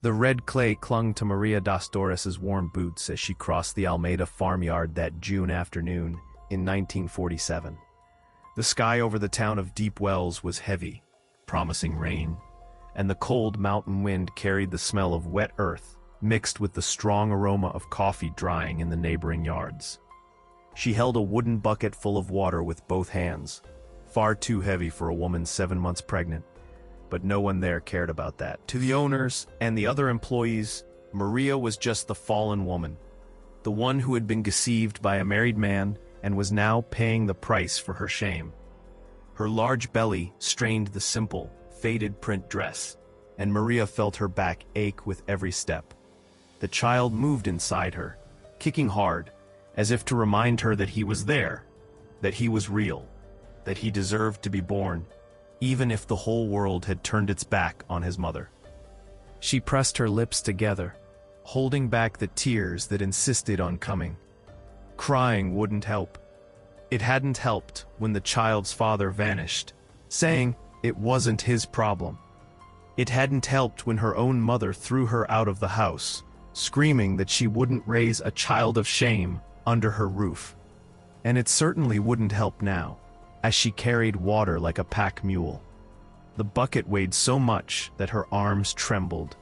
The red clay clung to Maria das Doris's warm boots as she crossed the Almeida farmyard that June afternoon in 1947. The sky over the town of Deep Wells was heavy, promising rain, and the cold mountain wind carried the smell of wet earth mixed with the strong aroma of coffee drying in the neighboring yards. She held a wooden bucket full of water with both hands, far too heavy for a woman 7 months pregnant, but no one there cared about that. To the owners and the other employees, Maria was just the fallen woman, the one who had been deceived by a married man and was now paying the price for her shame. Her large belly strained the simple, faded print dress, and Maria felt her back ache with every step. The child moved inside her, kicking hard, as if to remind her that he was there, that he was real, that he deserved to be born, even if the whole world had turned its back on his mother. She pressed her lips together, holding back the tears that insisted on coming. Crying wouldn't help. It hadn't helped when the child's father vanished, saying it wasn't his problem. It hadn't helped when her own mother threw her out of the house, screaming that she wouldn't raise a child of shame under her roof. And it certainly wouldn't help now, as she carried water like a pack mule. The bucket weighed so much that her arms trembled.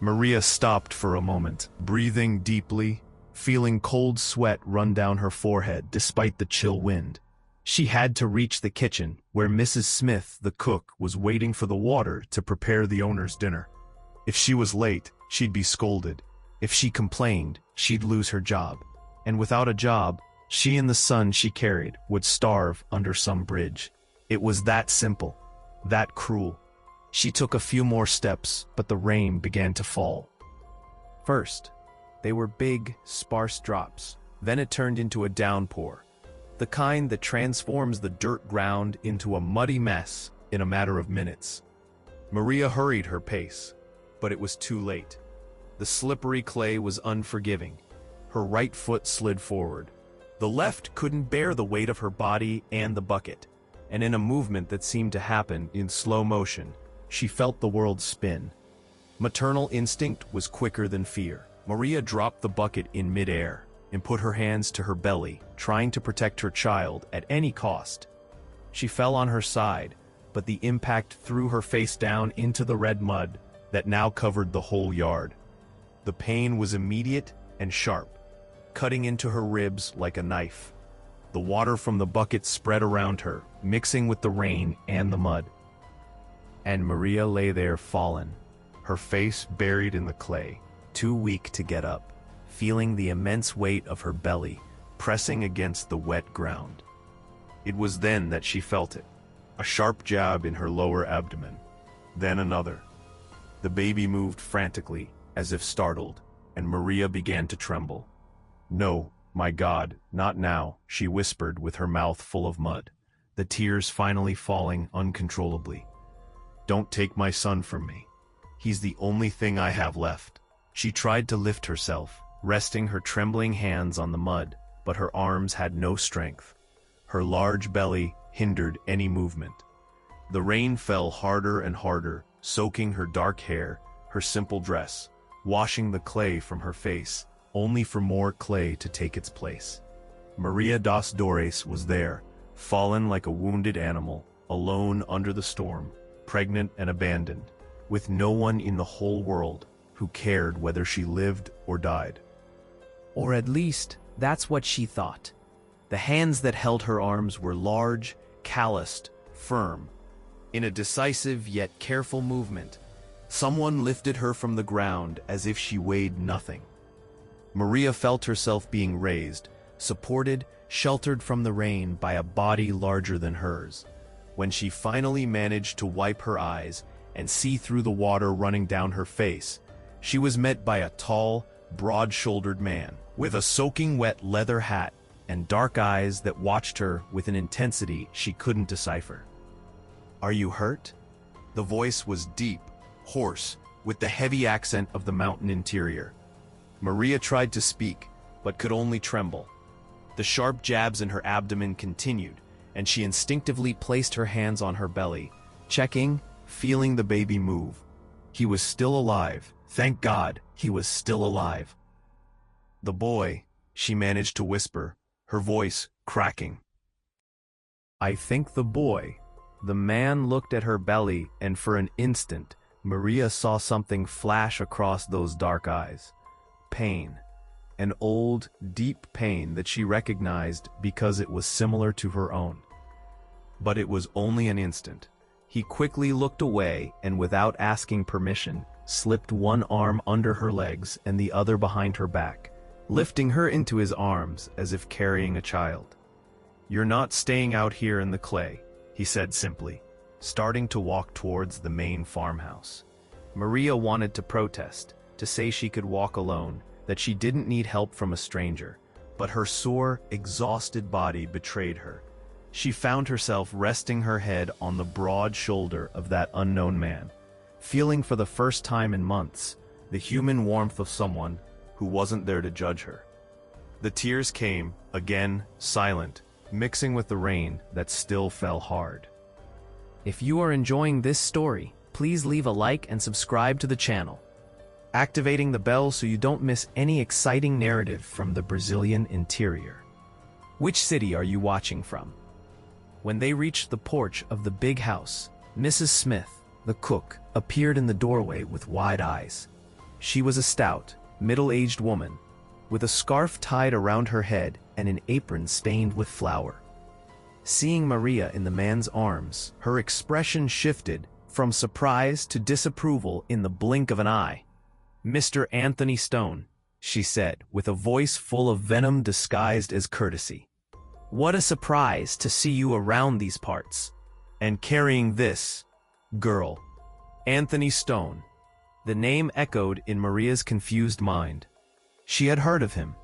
Maria stopped for a moment, breathing deeply, feeling cold sweat run down her forehead despite the chill wind. She had to reach the kitchen, where Mrs. Smith, the cook, was waiting for the water to prepare the owner's dinner. If she was late, she'd be scolded. If she complained, she'd lose her job. And without a job, she and the son she carried would starve under some bridge. It was that simple, that cruel. She took a few more steps, but the rain began to fall. First, they were big, sparse drops. Then it turned into a downpour, the kind that transforms the dirt ground into a muddy mess in a matter of minutes. Maria hurried her pace, but it was too late. The slippery clay was unforgiving. Her right foot slid forward. The left couldn't bear the weight of her body and the bucket, and in a movement that seemed to happen in slow motion, she felt the world spin. Maternal instinct was quicker than fear. Maria dropped the bucket in midair and put her hands to her belly, trying to protect her child at any cost. She fell on her side, but the impact threw her face down into the red mud that now covered the whole yard. The pain was immediate and sharp, cutting into her ribs like a knife. The water from the bucket spread around her, mixing with the rain and the mud. And Maria lay there fallen, her face buried in the clay, too weak to get up, feeling the immense weight of her belly pressing against the wet ground. It was then that she felt it, a sharp jab in her lower abdomen, then another. The baby moved frantically, as if startled, and Maria began to tremble. "No, my God, not now," she whispered with her mouth full of mud, the tears finally falling uncontrollably. "Don't take my son from me. He's the only thing I have left." She tried to lift herself, resting her trembling hands on the mud, but her arms had no strength. Her large belly hindered any movement. The rain fell harder and harder, soaking her dark hair, her simple dress, washing the clay from her face, only for more clay to take its place. Maria das Dores was there, fallen like a wounded animal, alone under the storm, pregnant and abandoned, with no one in the whole world who cared whether she lived or died. Or at least, that's what she thought. The hands that held her arms were large, calloused, firm. In a decisive yet careful movement, someone lifted her from the ground as if she weighed nothing. Maria felt herself being raised, supported, sheltered from the rain by a body larger than hers. When she finally managed to wipe her eyes and see through the water running down her face, she was met by a tall, broad-shouldered man, with a soaking wet leather hat and dark eyes that watched her with an intensity she couldn't decipher. "Are you hurt?" The voice was deep, hoarse, with the heavy accent of the mountain interior. Maria tried to speak, but could only tremble. The sharp jabs in her abdomen continued, and she instinctively placed her hands on her belly, checking, feeling the baby move. He was still alive. Thank God, he was still alive. The boy, she managed to whisper, her voice cracking. I think the boy. The man looked at her belly, and for an instant, Maria saw something flash across those dark eyes. Pain. An old, deep pain that she recognized because it was similar to her own. But it was only an instant. He quickly looked away and, without asking permission, slipped one arm under her legs and the other behind her back, lifting her into his arms as if carrying a child. You're not staying out here in the clay, he said simply, starting to walk towards the main farmhouse. Maria wanted to protest, to say she could walk alone, that she didn't need help from a stranger, but her sore, exhausted body betrayed her. She found herself resting her head on the broad shoulder of that unknown man, feeling for the first time in months the human warmth of someone who wasn't there to judge her. The tears came, again, silent, mixing with the rain that still fell hard. If you are enjoying this story, please leave a like and subscribe to the channel, activating the bell so you don't miss any exciting narrative from the Brazilian interior. Which city are you watching from? When they reached the porch of the big house, Mrs. Smith, the cook, appeared in the doorway with wide eyes. She was a stout, middle-aged woman, with a scarf tied around her head and an apron stained with flour. Seeing Maria in the man's arms, her expression shifted from surprise to disapproval in the blink of an eye. "Mr. Anthony Stone," she said, with a voice full of venom disguised as courtesy. "What a surprise to see you around these parts. And carrying this girl." Anthony Stone. The name echoed in Maria's confused mind. She had heard of him.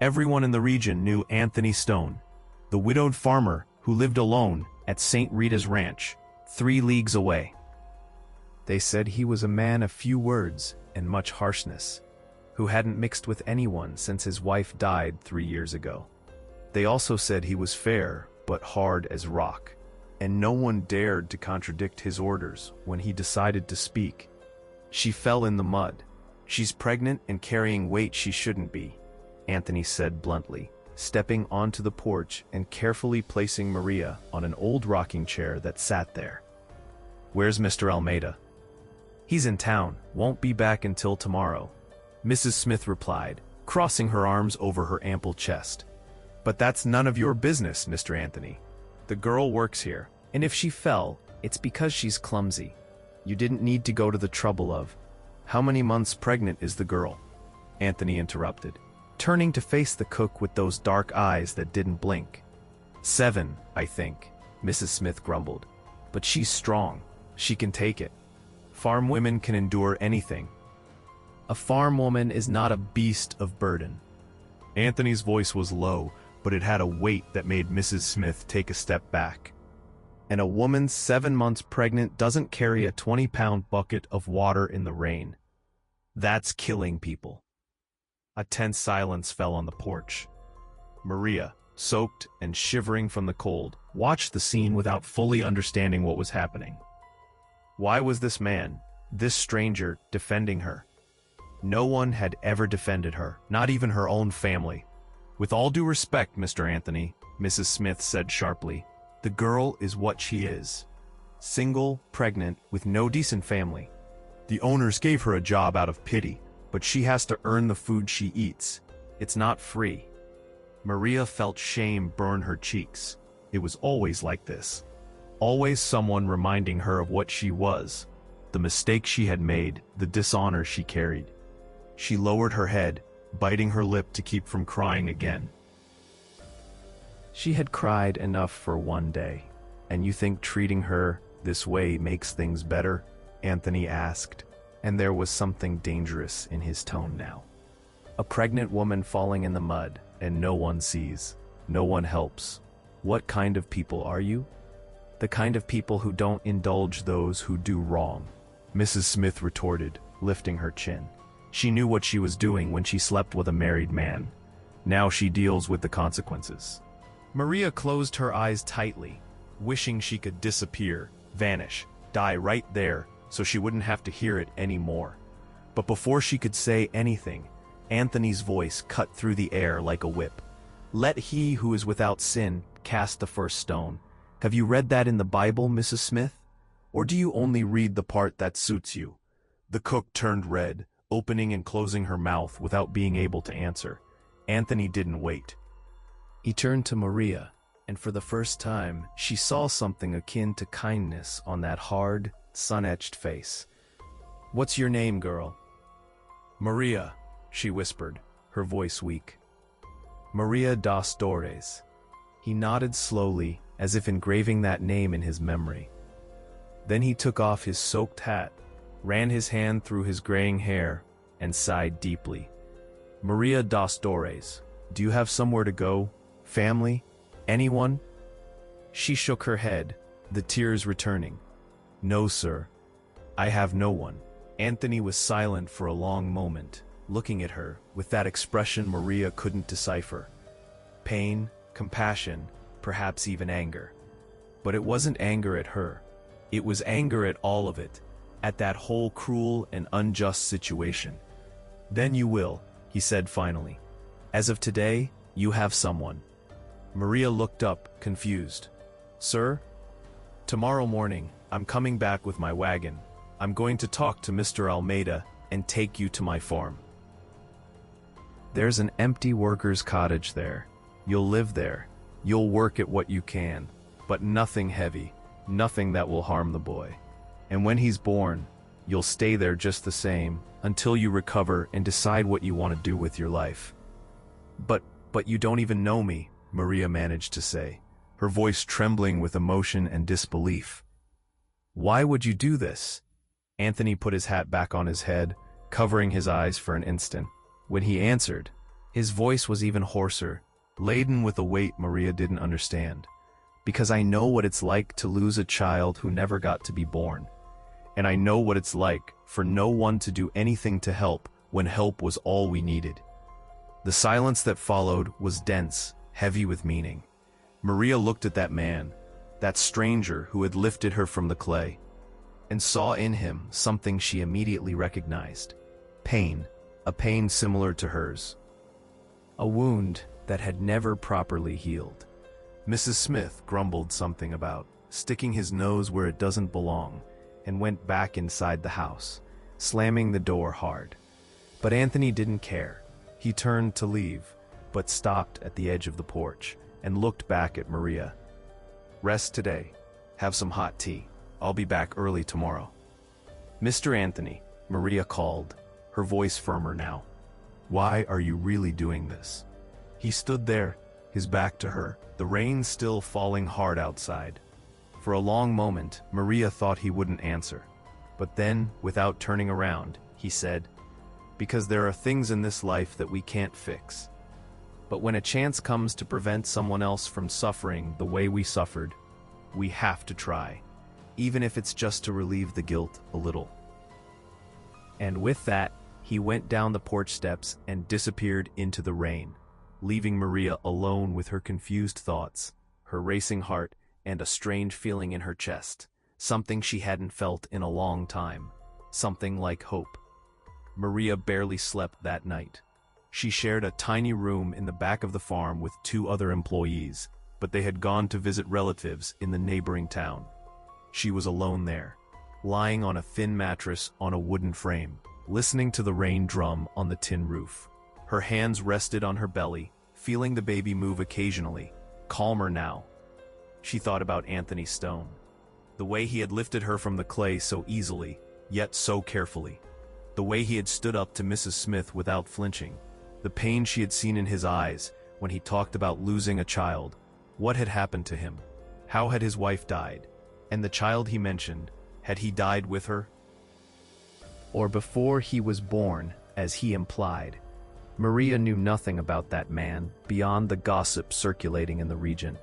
Everyone in the region knew Anthony Stone, the widowed farmer who lived alone at St. Rita's Ranch, 3 leagues away. They said he was a man of few words and much harshness, who hadn't mixed with anyone since his wife died 3 years ago. They also said he was fair, but hard as rock, and no one dared to contradict his orders when he decided to speak. She fell in the mud. "She's pregnant and carrying weight she shouldn't be," Anthony said bluntly, stepping onto the porch and carefully placing Maria on an old rocking chair that sat there. "Where's Mr. Almeida?" "He's in town, won't be back until tomorrow," Mrs. Smith replied, crossing her arms over her ample chest. "But that's none of your business, Mr. Anthony. The girl works here, and if she fell, it's because she's clumsy. You didn't need to go to the trouble of—" "How many months pregnant is the girl?" Anthony interrupted, turning to face the cook with those dark eyes that didn't blink. 7, I think, Mrs. Smith grumbled. "But she's strong. She can take it. Farm women can endure anything." "A farm woman is not a beast of burden." Anthony's voice was low, but it had a weight that made Mrs. Smith take a step back. "And a woman 7 months pregnant doesn't carry a 20-pound bucket of water in the rain. That's killing people." A tense silence fell on the porch. Maria, soaked and shivering from the cold, watched the scene without fully understanding what was happening. Why was this man, this stranger, defending her? No one had ever defended her, not even her own family. "With all due respect, Mr. Anthony," Mrs. Smith said sharply, "the girl is what she is. Single, pregnant, with no decent family. The owners gave her a job out of pity, but she has to earn the food she eats. It's not free." Maria felt shame burn her cheeks. It was always like this. Always someone reminding her of what she was, the mistake she had made, the dishonor she carried. She lowered her head, biting her lip to keep from crying again. She had cried enough for one day. "And you think treating her this way makes things better?" Anthony asked, and there was something dangerous in his tone now. A pregnant woman falling in the mud, and no one sees, no one helps. What kind of people are you? The kind of people who don't indulge those who do wrong, Mrs. Smith retorted, lifting her chin. She knew what she was doing when she slept with a married man. Now she deals with the consequences. Maria closed her eyes tightly, wishing she could disappear, vanish, die right there, so she wouldn't have to hear it anymore. But before she could say anything, Anthony's voice cut through the air like a whip. "Let he who is without sin cast the first stone." Have you read that in the Bible, Mrs. Smith? Or do you only read the part that suits you? The cook turned red, opening and closing her mouth without being able to answer. Anthony didn't wait. He turned to Maria, and for the first time, she saw something akin to kindness on that hard, sun-etched face. "What's your name, girl?" "Maria," she whispered, her voice weak. "Maria das Dores." He nodded slowly, as if engraving that name in his memory. Then he took off his soaked hat, ran his hand through his graying hair, and sighed deeply. "Maria das Dores, do you have somewhere to go? Family? Anyone?" She shook her head, the tears returning. "No, sir. I have no one." Anthony was silent for a long moment, looking at her with that expression Maria couldn't decipher. Pain, compassion, perhaps even anger. But it wasn't anger at her. It was anger at all of it, at that whole cruel and unjust situation. "Then you will," he said finally. "As of today, you have someone." Maria looked up, confused. "Sir? Tomorrow morning, I'm coming back with my wagon. I'm going to talk to Mr. Almeida and take you to my farm. There's an empty worker's cottage there. You'll live there. You'll work at what you can, but nothing heavy, nothing that will harm the boy. And when he's born, you'll stay there just the same, until you recover and decide what you want to do with your life." But you don't even know me," Maria managed to say, her voice trembling with emotion and disbelief. "Why would you do this?" Anthony put his hat back on his head, covering his eyes for an instant. When he answered, his voice was even hoarser, laden with a weight Maria didn't understand. "Because I know what it's like to lose a child who never got to be born. And I know what it's like for no one to do anything to help when help was all we needed." The silence that followed was dense, heavy with meaning. Maria looked at that man, that stranger who had lifted her from the clay, and saw in him something she immediately recognized. Pain, a pain similar to hers. A wound that had never properly healed. Mrs. Smith grumbled something about sticking his nose where it doesn't belong, and went back inside the house, slamming the door hard. But Anthony didn't care. He turned to leave, but stopped at the edge of the porch, and looked back at Maria. "Rest today. Have some hot tea. I'll be back early tomorrow." "Mr. Anthony," Maria called, her voice firmer now. "Why are you really doing this?" He stood there, his back to her, the rain still falling hard outside. For a long moment, Maria thought he wouldn't answer. But then, without turning around, he said, "Because there are things in this life that we can't fix. But when a chance comes to prevent someone else from suffering the way we suffered, we have to try, even if it's just to relieve the guilt a little." And with that, he went down the porch steps and disappeared into the rain, leaving Maria alone with her confused thoughts, her racing heart, and a strange feeling in her chest, something she hadn't felt in a long time, something like hope. Maria barely slept that night. She shared a tiny room in the back of the farm with 2 other employees, but they had gone to visit relatives in the neighboring town. She was alone there, lying on a thin mattress on a wooden frame, listening to the rain drum on the tin roof. Her hands rested on her belly, feeling the baby move occasionally, calmer now. She thought about Anthony Stone, the way he had lifted her from the clay so easily, yet so carefully, the way he had stood up to Mrs. Smith without flinching, the pain she had seen in his eyes when he talked about losing a child. What had happened to him? How had his wife died? And the child he mentioned, had he died with her? Or before he was born, as he implied? Maria knew nothing about that man beyond the gossip circulating in the region.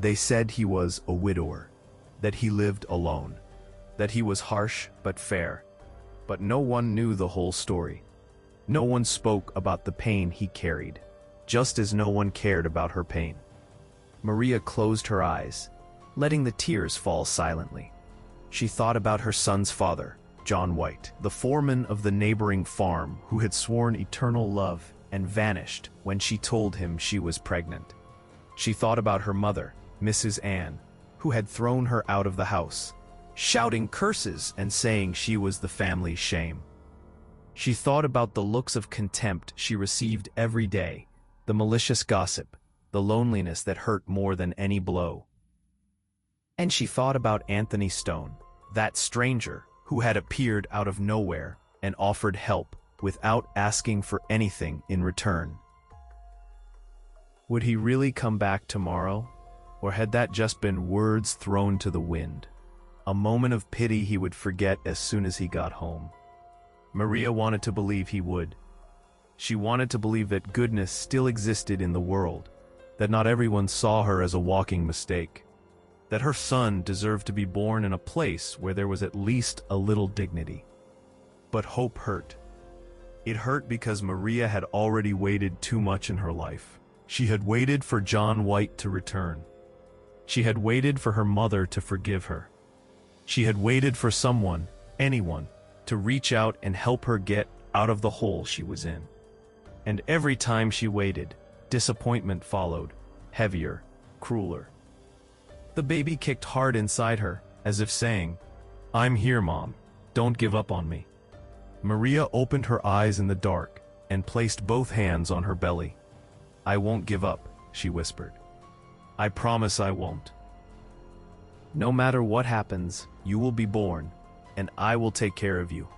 They said he was a widower, that he lived alone, that he was harsh but fair. But no one knew the whole story. No one spoke about the pain he carried, just as no one cared about her pain. Maria closed her eyes, letting the tears fall silently. She thought about her son's father, John White, the foreman of the neighboring farm who had sworn eternal love and vanished when she told him she was pregnant. She thought about her mother, Mrs. Ann, who had thrown her out of the house, shouting curses and saying she was the family's shame. She thought about the looks of contempt she received every day, the malicious gossip, the loneliness that hurt more than any blow. And she thought about Anthony Stone, that stranger who had appeared out of nowhere and offered help without asking for anything in return. Would he really come back tomorrow, or had that just been words thrown to the wind? A moment of pity he would forget as soon as he got home. Maria wanted to believe he would. She wanted to believe that goodness still existed in the world, that not everyone saw her as a walking mistake, that her son deserved to be born in a place where there was at least a little dignity. But hope hurt. It hurt because Maria had already waited too much in her life. She had waited for John White to return. She had waited for her mother to forgive her. She had waited for someone, anyone, to reach out and help her get out of the hole she was in. And every time she waited, disappointment followed, heavier, crueler. The baby kicked hard inside her, as if saying, "I'm here, Mom. Don't give up on me." Maria opened her eyes in the dark and placed both hands on her belly. "I won't give up," she whispered. "I promise I won't. No matter what happens, you will be born, and I will take care of you.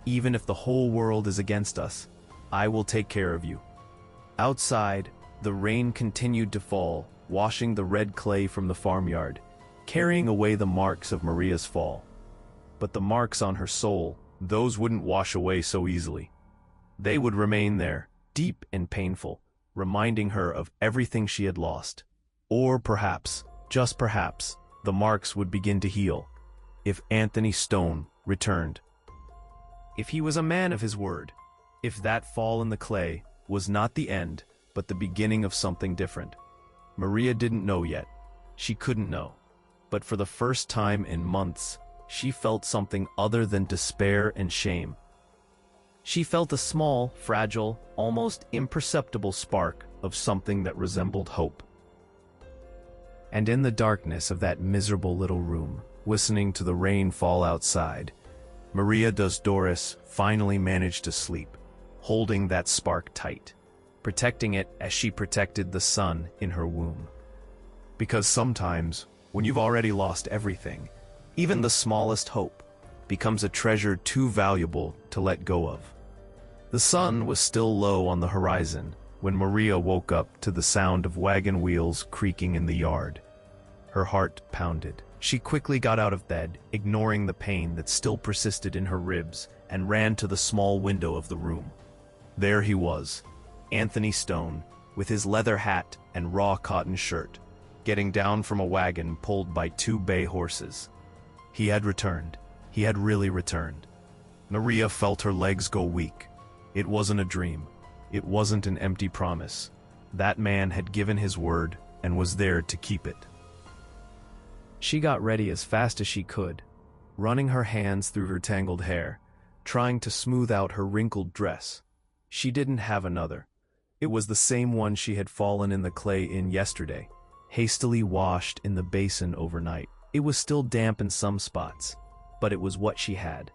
Even if the whole world is against us, I will take care of you." Outside, the rain continued to fall, washing the red clay from the farmyard, carrying away the marks of Maria's fall. But the marks on her soul, those wouldn't wash away so easily. They would remain there, deep and painful, reminding her of everything she had lost. Or perhaps, just perhaps, the marks would begin to heal, if Anthony Stone returned. If he was a man of his word, if that fall in the clay was not the end, but the beginning of something different. Maria didn't know yet. She couldn't know. But for the first time in months, she felt something other than despair and shame. She felt a small, fragile, almost imperceptible spark of something that resembled hope. And in the darkness of that miserable little room, listening to the rain fall outside, Maria dos Doris finally managed to sleep, holding that spark tight, protecting it as she protected the sun in her womb. Because sometimes, when you've already lost everything, even the smallest hope becomes a treasure too valuable to let go of. The sun was still low on the horizon when Maria woke up to the sound of wagon wheels creaking in the yard. Her heart pounded. She quickly got out of bed, ignoring the pain that still persisted in her ribs, and ran to the small window of the room. There he was, Anthony Stone, with his leather hat and raw cotton shirt, getting down from a wagon pulled by 2 bay horses. He had returned. He had really returned. Maria felt her legs go weak. It wasn't a dream. It wasn't an empty promise. That man had given his word and was there to keep it. She got ready as fast as she could, running her hands through her tangled hair, trying to smooth out her wrinkled dress. She didn't have another. It was the same one she had fallen in the clay in yesterday, hastily washed in the basin overnight. It was still damp in some spots, but it was what she had.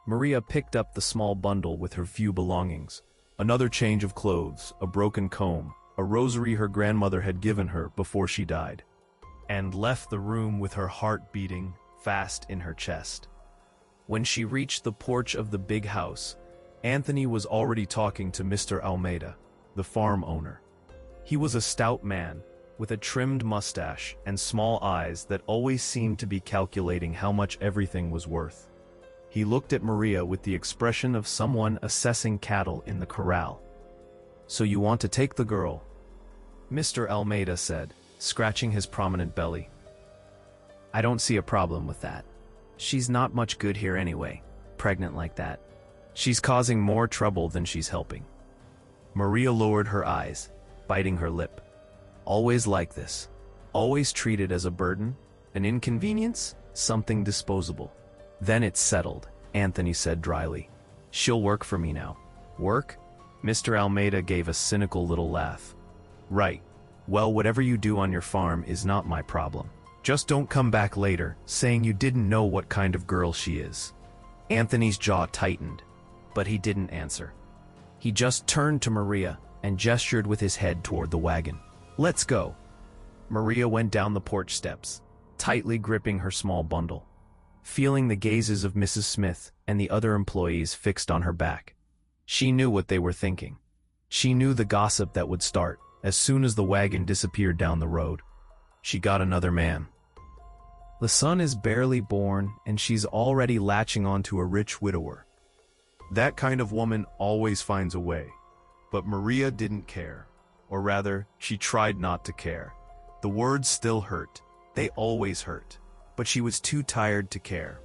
Maria picked up the small bundle with her few belongings, another change of clothes, a broken comb, a rosary her grandmother had given her before she died, and left the room with her heart beating fast in her chest. When she reached the porch of the big house, Anthony was already talking to Mr. Almeida, the farm owner. He was a stout man, with a trimmed mustache and small eyes that always seemed to be calculating how much everything was worth. He looked at Maria with the expression of someone assessing cattle in the corral. "So you want to take the girl?" Mr. Almeida said, scratching his prominent belly. "I don't see a problem with that. She's not much good here anyway, pregnant like that. She's causing more trouble than she's helping." Maria lowered her eyes, biting her lip. Always like this. Always treated as a burden, an inconvenience, something disposable. Then it settled. Anthony said dryly. She'll work for me now. Work? Mr. Almeida gave a cynical little laugh. Right. Well, whatever you do on your farm is not my problem. Just don't come back later, saying you didn't know what kind of girl she is. Anthony's jaw tightened, but he didn't answer. He just turned to Maria and gestured with his head toward the wagon. Let's go. Maria went down the porch steps, tightly gripping her small bundle, feeling the gazes of Mrs. Smith and the other employees fixed on her back. She knew what they were thinking. She knew the gossip that would start as soon as the wagon disappeared down the road. She got another man. The son is barely born, and she's already latching onto a rich widower. That kind of woman always finds a way. But Maria didn't care. Or rather, she tried not to care. The words still hurt. They always hurt. But she was too tired to care.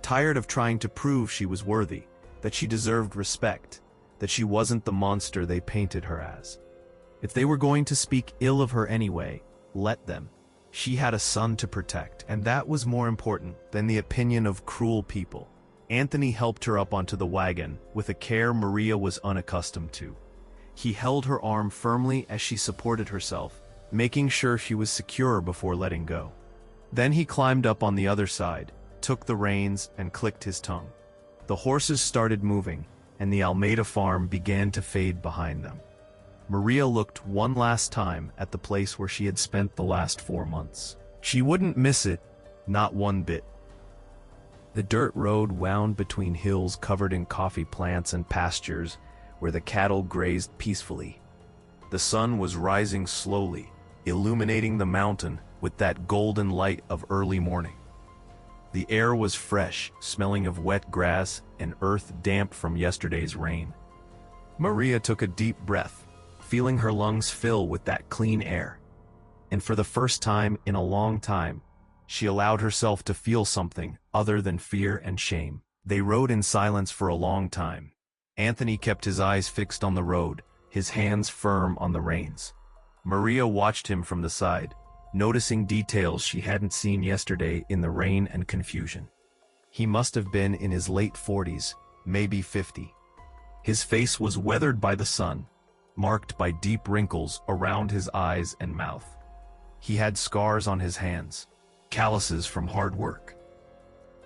Tired of trying to prove she was worthy, that she deserved respect, that she wasn't the monster they painted her as. If they were going to speak ill of her anyway, let them. She had a son to protect, and that was more important than the opinion of cruel people. Anthony helped her up onto the wagon with a care Maria was unaccustomed to. He held her arm firmly as she supported herself, making sure she was secure before letting go. Then he climbed up on the other side, took the reins, and clicked his tongue. The horses started moving, and the Almeida farm began to fade behind them. Maria looked one last time at the place where she had spent the last 4 months. She wouldn't miss it, not one bit. The dirt road wound between hills covered in coffee plants and pastures where the cattle grazed peacefully. The sun was rising slowly, illuminating the mountain with that golden light of early morning. The air was fresh, smelling of wet grass and earth damp from yesterday's rain. Maria took a deep breath, feeling her lungs fill with that clean air. And for the first time in a long time, she allowed herself to feel something other than fear and shame. They rode in silence for a long time. Anthony kept his eyes fixed on the road, his hands firm on the reins. Maria watched him from the side, noticing details she hadn't seen yesterday in the rain and confusion. He must have been in his late 40s, maybe 50. His face was weathered by the sun, marked by deep wrinkles around his eyes and mouth. He had scars on his hands, calluses from hard work.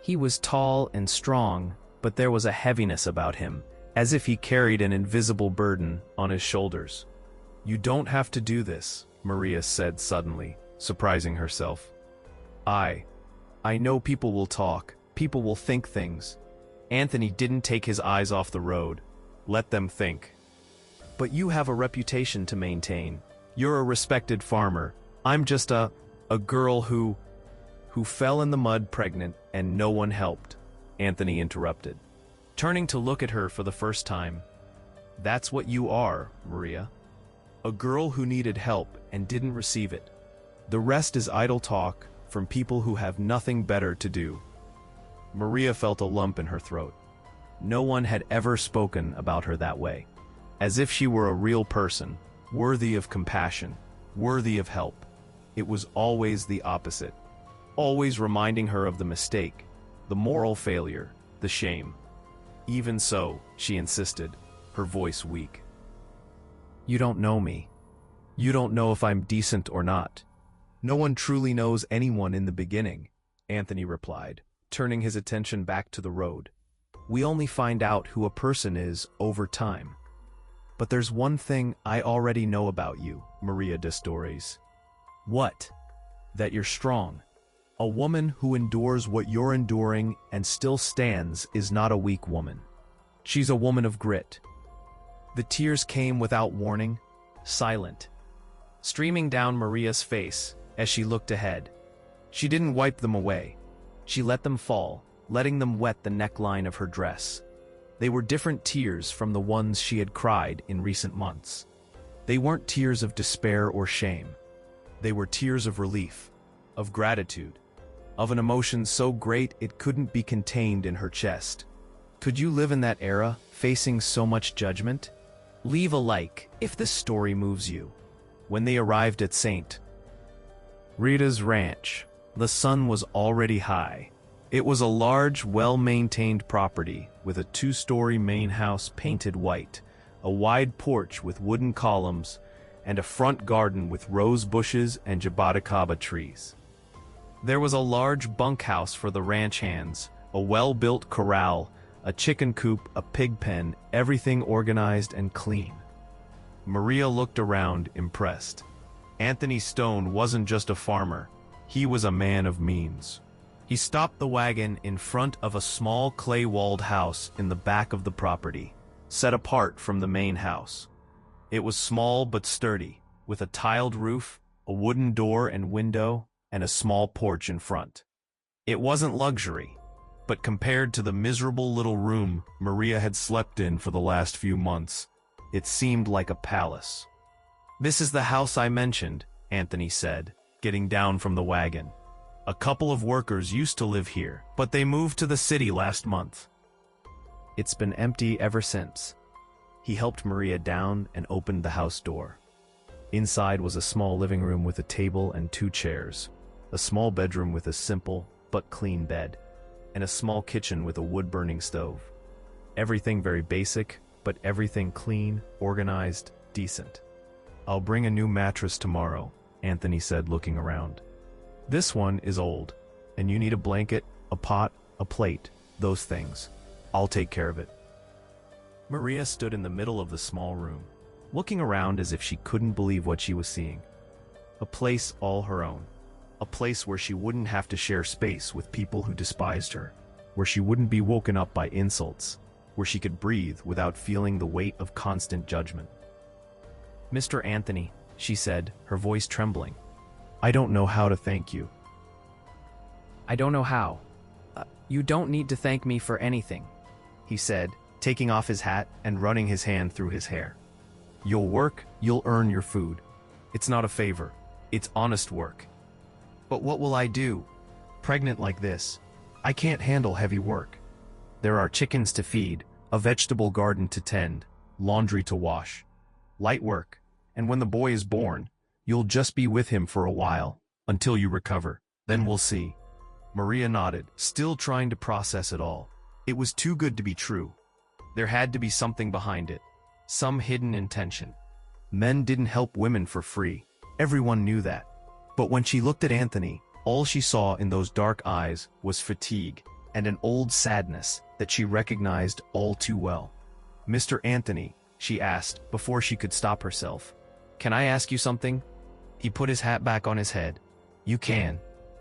He was tall and strong, but there was a heaviness about him, as if he carried an invisible burden on his shoulders. "You don't have to do this," Maria said suddenly, surprising herself. I know people will talk, people will think things." Anthony didn't take his eyes off the road. "Let them think. But you have a reputation to maintain. You're a respected farmer. I'm just a girl who fell in the mud pregnant and no one helped," Anthony interrupted, turning to look at her for the first time. "That's what you are, Maria. A girl who needed help and didn't receive it. The rest is idle talk from people who have nothing better to do." Maria felt a lump in her throat. No one had ever spoken about her that way, as if she were a real person, worthy of compassion, worthy of help. It was always the opposite, always reminding her of the mistake, the moral failure, the shame. "Even so," she insisted, her voice weak. "You don't know me. You don't know if I'm decent or not. No one truly knows anyone in the beginning," Anthony replied, turning his attention back to the road. "We only find out who a person is over time. But there's one thing I already know about you, Maria Destores." "What?" "That you're strong. A woman who endures what you're enduring and still stands is not a weak woman. She's a woman of grit." The tears came without warning, silent, streaming down Maria's face as she looked ahead. She didn't wipe them away. She let them fall, letting them wet the neckline of her dress. They were different tears from the ones she had cried in recent months. They weren't tears of despair or shame. They were tears of relief, of gratitude, of an emotion so great it couldn't be contained in her chest. Could you live in that era, facing so much judgment? Leave a like if this story moves you. When they arrived at St. Rita's ranch, the sun was already high, It was a large, well-maintained property with a two-story main house painted white, a wide porch with wooden columns, and a front garden with rose bushes and jaboticaba trees. There was a large bunkhouse for the ranch hands, a well-built corral, a chicken coop, a pig pen, everything organized and clean. Maria looked around, impressed. Anthony Stone wasn't just a farmer, he was a man of means. He stopped the wagon in front of a small clay-walled house in the back of the property, set apart from the main house. It was small but sturdy, with a tiled roof, a wooden door and window, and a small porch in front. It wasn't luxury, but compared to the miserable little room Maria had slept in for the last few months, it seemed like a palace. "This is the house I mentioned," Anthony said, getting down from the wagon. "A couple of workers used to live here, but they moved to the city last month." It's been empty ever since. He helped Maria down and opened the house door. Inside was a small living room with a table and 2 chairs, a small bedroom with a simple but clean bed, and a small kitchen with a wood-burning stove. Everything very basic, but everything clean, organized, decent. "I'll bring a new mattress tomorrow," Anthony said, looking around. "This one is old, and you need a blanket, a pot, a plate, those things. I'll take care of it." Maria stood in the middle of the small room, looking around as if she couldn't believe what she was seeing. A place all her own. A place where she wouldn't have to share space with people who despised her, where she wouldn't be woken up by insults, where she could breathe without feeling the weight of constant judgment. "Mr. Anthony," she said, her voice trembling, "I don't know how to thank you." "I don't know how. You don't need to thank me for anything," he said, taking off his hat and running his hand through his hair. "You'll work, you'll earn your food. It's not a favor, it's honest work." "But what will I do? Pregnant like this, I can't handle heavy work. There are chickens to feed, a vegetable garden to tend, laundry to wash. Light work, and when the boy is born, you'll just be with him for a while, until you recover. Then we'll see." Maria nodded, still trying to process it all. It was too good to be true. There had to be something behind it, some hidden intention. Men didn't help women for free. Everyone knew that. But when she looked at Anthony, all she saw in those dark eyes was fatigue and an old sadness that she recognized all too well. "Mr. Anthony," she asked before she could stop herself, "can I ask you something?" He put his hat back on his head. "You can.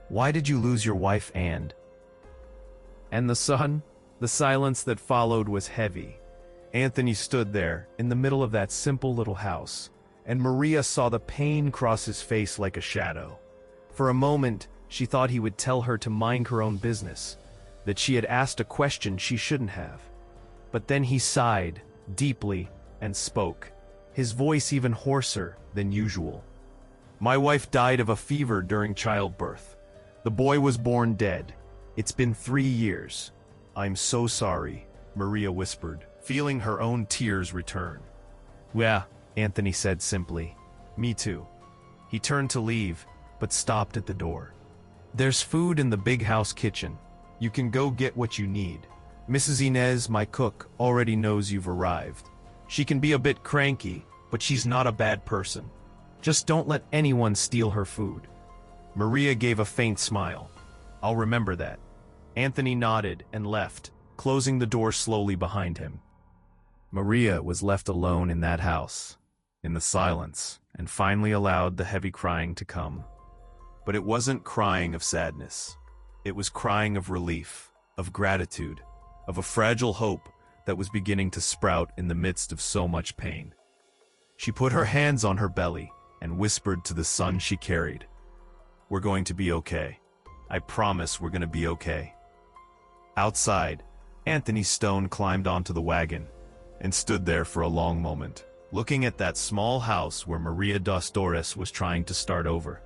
Why did you lose your wife and—" And the son? The silence that followed was heavy. Anthony stood there, in the middle of that simple little house, and Maria saw the pain cross his face like a shadow. For a moment, she thought he would tell her to mind her own business, that she had asked a question she shouldn't have. But then he sighed, deeply, and spoke, his voice even hoarser than usual. "My wife died of a fever during childbirth. The boy was born dead. It's been 3 years. I'm so sorry," Maria whispered, feeling her own tears return. "Yeah," Anthony said simply. "Me too." He turned to leave, but stopped at the door. "There's food in the big house kitchen. You can go get what you need. Mrs. Inez, my cook, already knows you've arrived. She can be a bit cranky, but she's not a bad person. Just don't let anyone steal her food." Maria gave a faint smile. "I'll remember that." Anthony nodded and left, closing the door slowly behind him. Maria was left alone in that house, in the silence, and finally allowed the heavy crying to come. But it wasn't crying of sadness. It was crying of relief, of gratitude, of a fragile hope that was beginning to sprout in the midst of so much pain. She put her hands on her belly and whispered to the son she carried, "We're going to be okay. I promise we're going to be okay." Outside, Anthony Stone climbed onto the wagon and stood there for a long moment, looking at that small house where Maria dos Dores was trying to start over.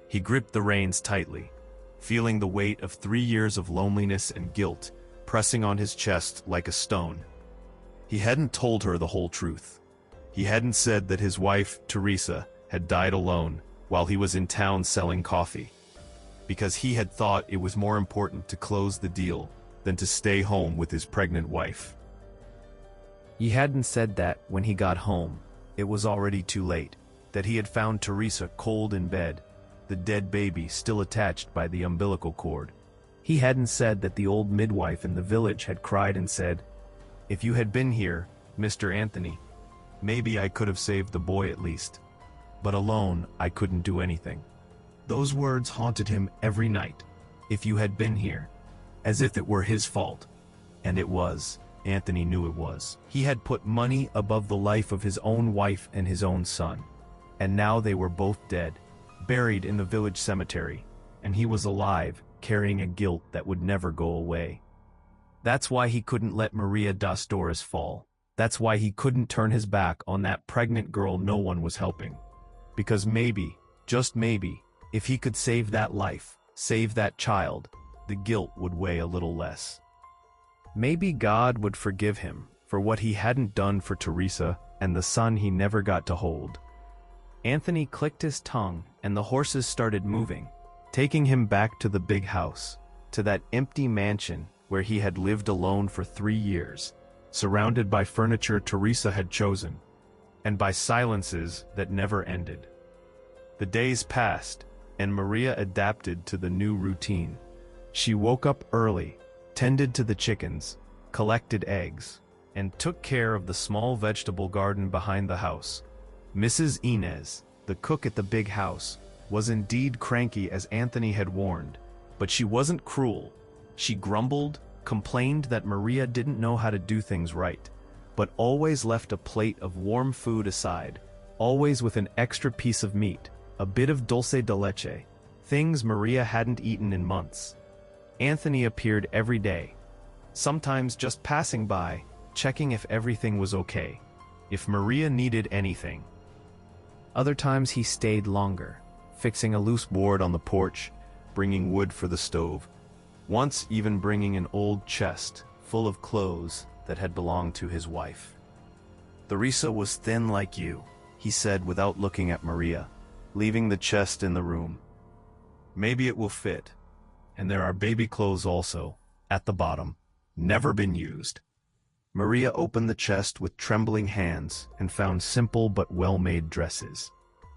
He gripped the reins tightly, feeling the weight of 3 years of loneliness and guilt pressing on his chest like a stone. He hadn't told her the whole truth. He hadn't said that his wife, Teresa, had died alone while he was in town selling coffee. because he had thought it was more important to close the deal than to stay home with his pregnant wife. He hadn't said that when he got home. It was already too late, that he had found Teresa cold in bed, the dead baby still attached by the umbilical cord. He hadn't said that the old midwife in the village had cried and said, "If you had been here, Mr. Anthony, maybe I could have saved the boy at least. But alone, I couldn't do anything." Those words haunted him every night. "If you had been here," as if it were his fault. And it was. Anthony knew it was. He had put money above the life of his own wife and his own son. And now they were both dead, buried in the village cemetery, and he was alive, carrying a guilt that would never go away. That's why he couldn't let Maria das Dores fall. That's why he couldn't turn his back on that pregnant girl no one was helping. Because maybe, just maybe, if he could save that life, save that child, the guilt would weigh a little less. Maybe God would forgive him for what he hadn't done for Teresa and the son he never got to hold. Anthony clicked his tongue and the horses started moving, taking him back to the big house, to that empty mansion where he had lived alone for 3 years, surrounded by furniture Teresa had chosen, and by silences that never ended. The days passed, and Maria adapted to the new routine. She woke up early, tended to the chickens, collected eggs, and took care of the small vegetable garden behind the house. Mrs. Inez, the cook at the big house, was indeed cranky as Anthony had warned, but she wasn't cruel. She grumbled, complained that Maria didn't know how to do things right, but always left a plate of warm food aside, always with an extra piece of meat, a bit of dulce de leche, things Maria hadn't eaten in months. Anthony appeared every day, sometimes just passing by, checking if everything was okay, if Maria needed anything. Other times he stayed longer, fixing a loose board on the porch, bringing wood for the stove, once even bringing an old chest full of clothes that had belonged to his wife. "Teresa was thin like you," he said without looking at Maria, leaving the chest in the room. "Maybe it will fit. And there are baby clothes also, at the bottom, never been used." Maria opened the chest with trembling hands and found simple but well-made dresses,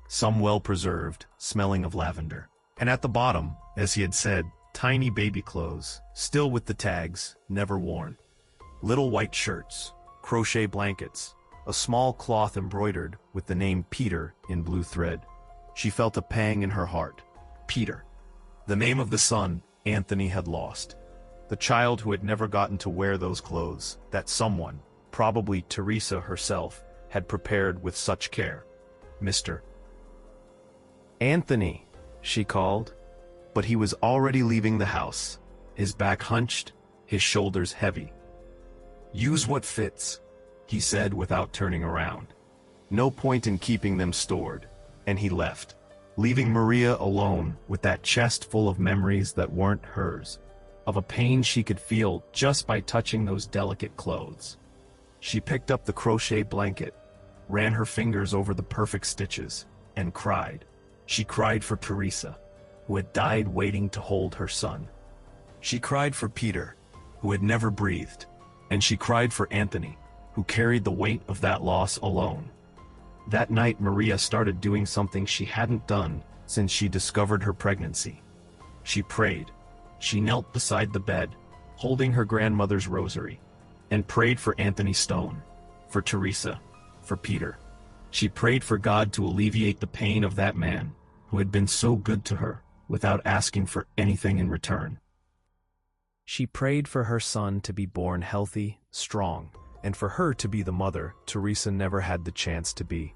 some well-preserved, smelling of lavender. And at the bottom, as he had said, tiny baby clothes, still with the tags, never worn. Little white shirts, crochet blankets, a small cloth embroidered with the name Peter in blue thread. She felt a pang in her heart. Peter. The name of the son Anthony had lost. The child who had never gotten to wear those clothes that someone, probably Teresa herself, had prepared with such care. "Mr. Anthony," she called. But he was already leaving the house, his back hunched, his shoulders heavy. "Use what fits," he said without turning around. No point in keeping them stored, and he left, leaving Maria alone with that chest full of memories that weren't hers, of a pain she could feel just by touching those delicate clothes. She picked up the crochet blanket, ran her fingers over the perfect stitches, and cried. She cried for Teresa, who had died waiting to hold her son. She cried for Peter, who had never breathed, and she cried for Anthony, who carried the weight of that loss alone. That night Maria started doing something she hadn't done since she discovered her pregnancy. She prayed. She knelt beside the bed, holding her grandmother's rosary, and prayed for Anthony Stone, for Teresa, for Peter. She prayed for God to alleviate the pain of that man who had been so good to her without asking for anything in return. She prayed for her son to be born healthy, strong, and for her to be the mother Teresa never had the chance to be.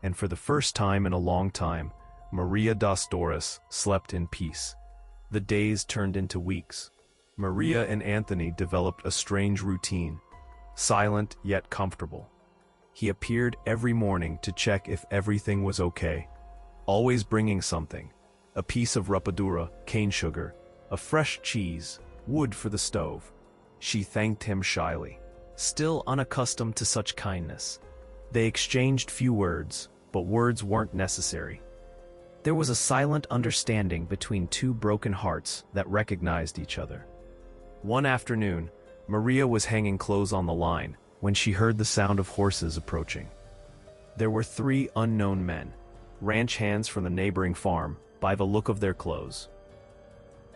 And for the first time in a long time, Maria das Dores slept in peace. The days turned into weeks. Maria and Anthony developed a strange routine, silent yet comfortable. He appeared every morning to check if everything was okay, always bringing something, a piece of rapadura, cane sugar, a fresh cheese, wood for the stove. She thanked him shyly, still unaccustomed to such kindness. They exchanged few words, but words weren't necessary. There was a silent understanding between two broken hearts that recognized each other. One afternoon, Maria was hanging clothes on the line when she heard the sound of horses approaching. There were 3 unknown men, ranch hands from the neighboring farm, by the look of their clothes.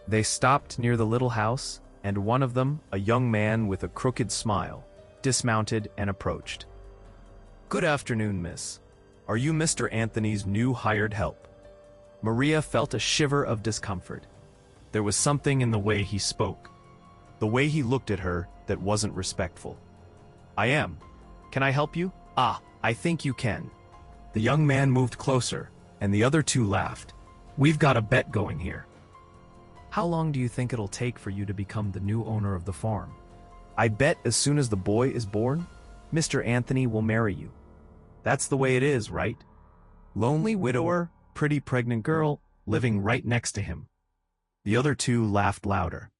They stopped near the little house, and one of them, a young man with a crooked smile, dismounted and approached. "Good afternoon, miss. Are you Mr. Anthony's new hired help?" Maria felt a shiver of discomfort. There was something in the way he spoke, the way he looked at her, that wasn't respectful. "I am. Can I help you?" "Ah, I think you can." The young man moved closer, and the other 2 laughed. "We've got a bet going here." "How long do you think it'll take for you to become the new owner of the farm?" "I bet as soon as the boy is born, Mr. Anthony will marry you. That's the way it is, right? Lonely widower, pretty pregnant girl, living right next to him." The other 2 laughed louder.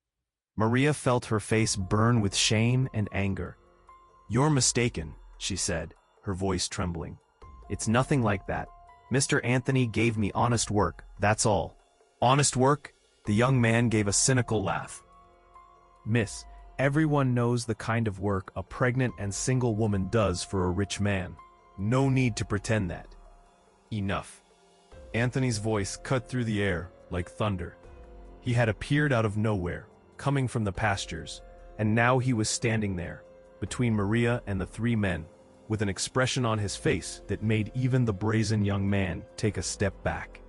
Maria felt her face burn with shame and anger. "You're mistaken," she said, her voice trembling. "It's nothing like that. Mr. Anthony gave me honest work, that's all." "Honest work?" The young man gave a cynical laugh. "Miss, everyone knows the kind of work a pregnant and single woman does for a rich man. No need to pretend that." "Enough." Anthony's voice cut through the air like thunder. He had appeared out of nowhere, coming from the pastures, and now he was standing there, between Maria and the 3 men, with an expression on his face that made even the brazen young man take a step back.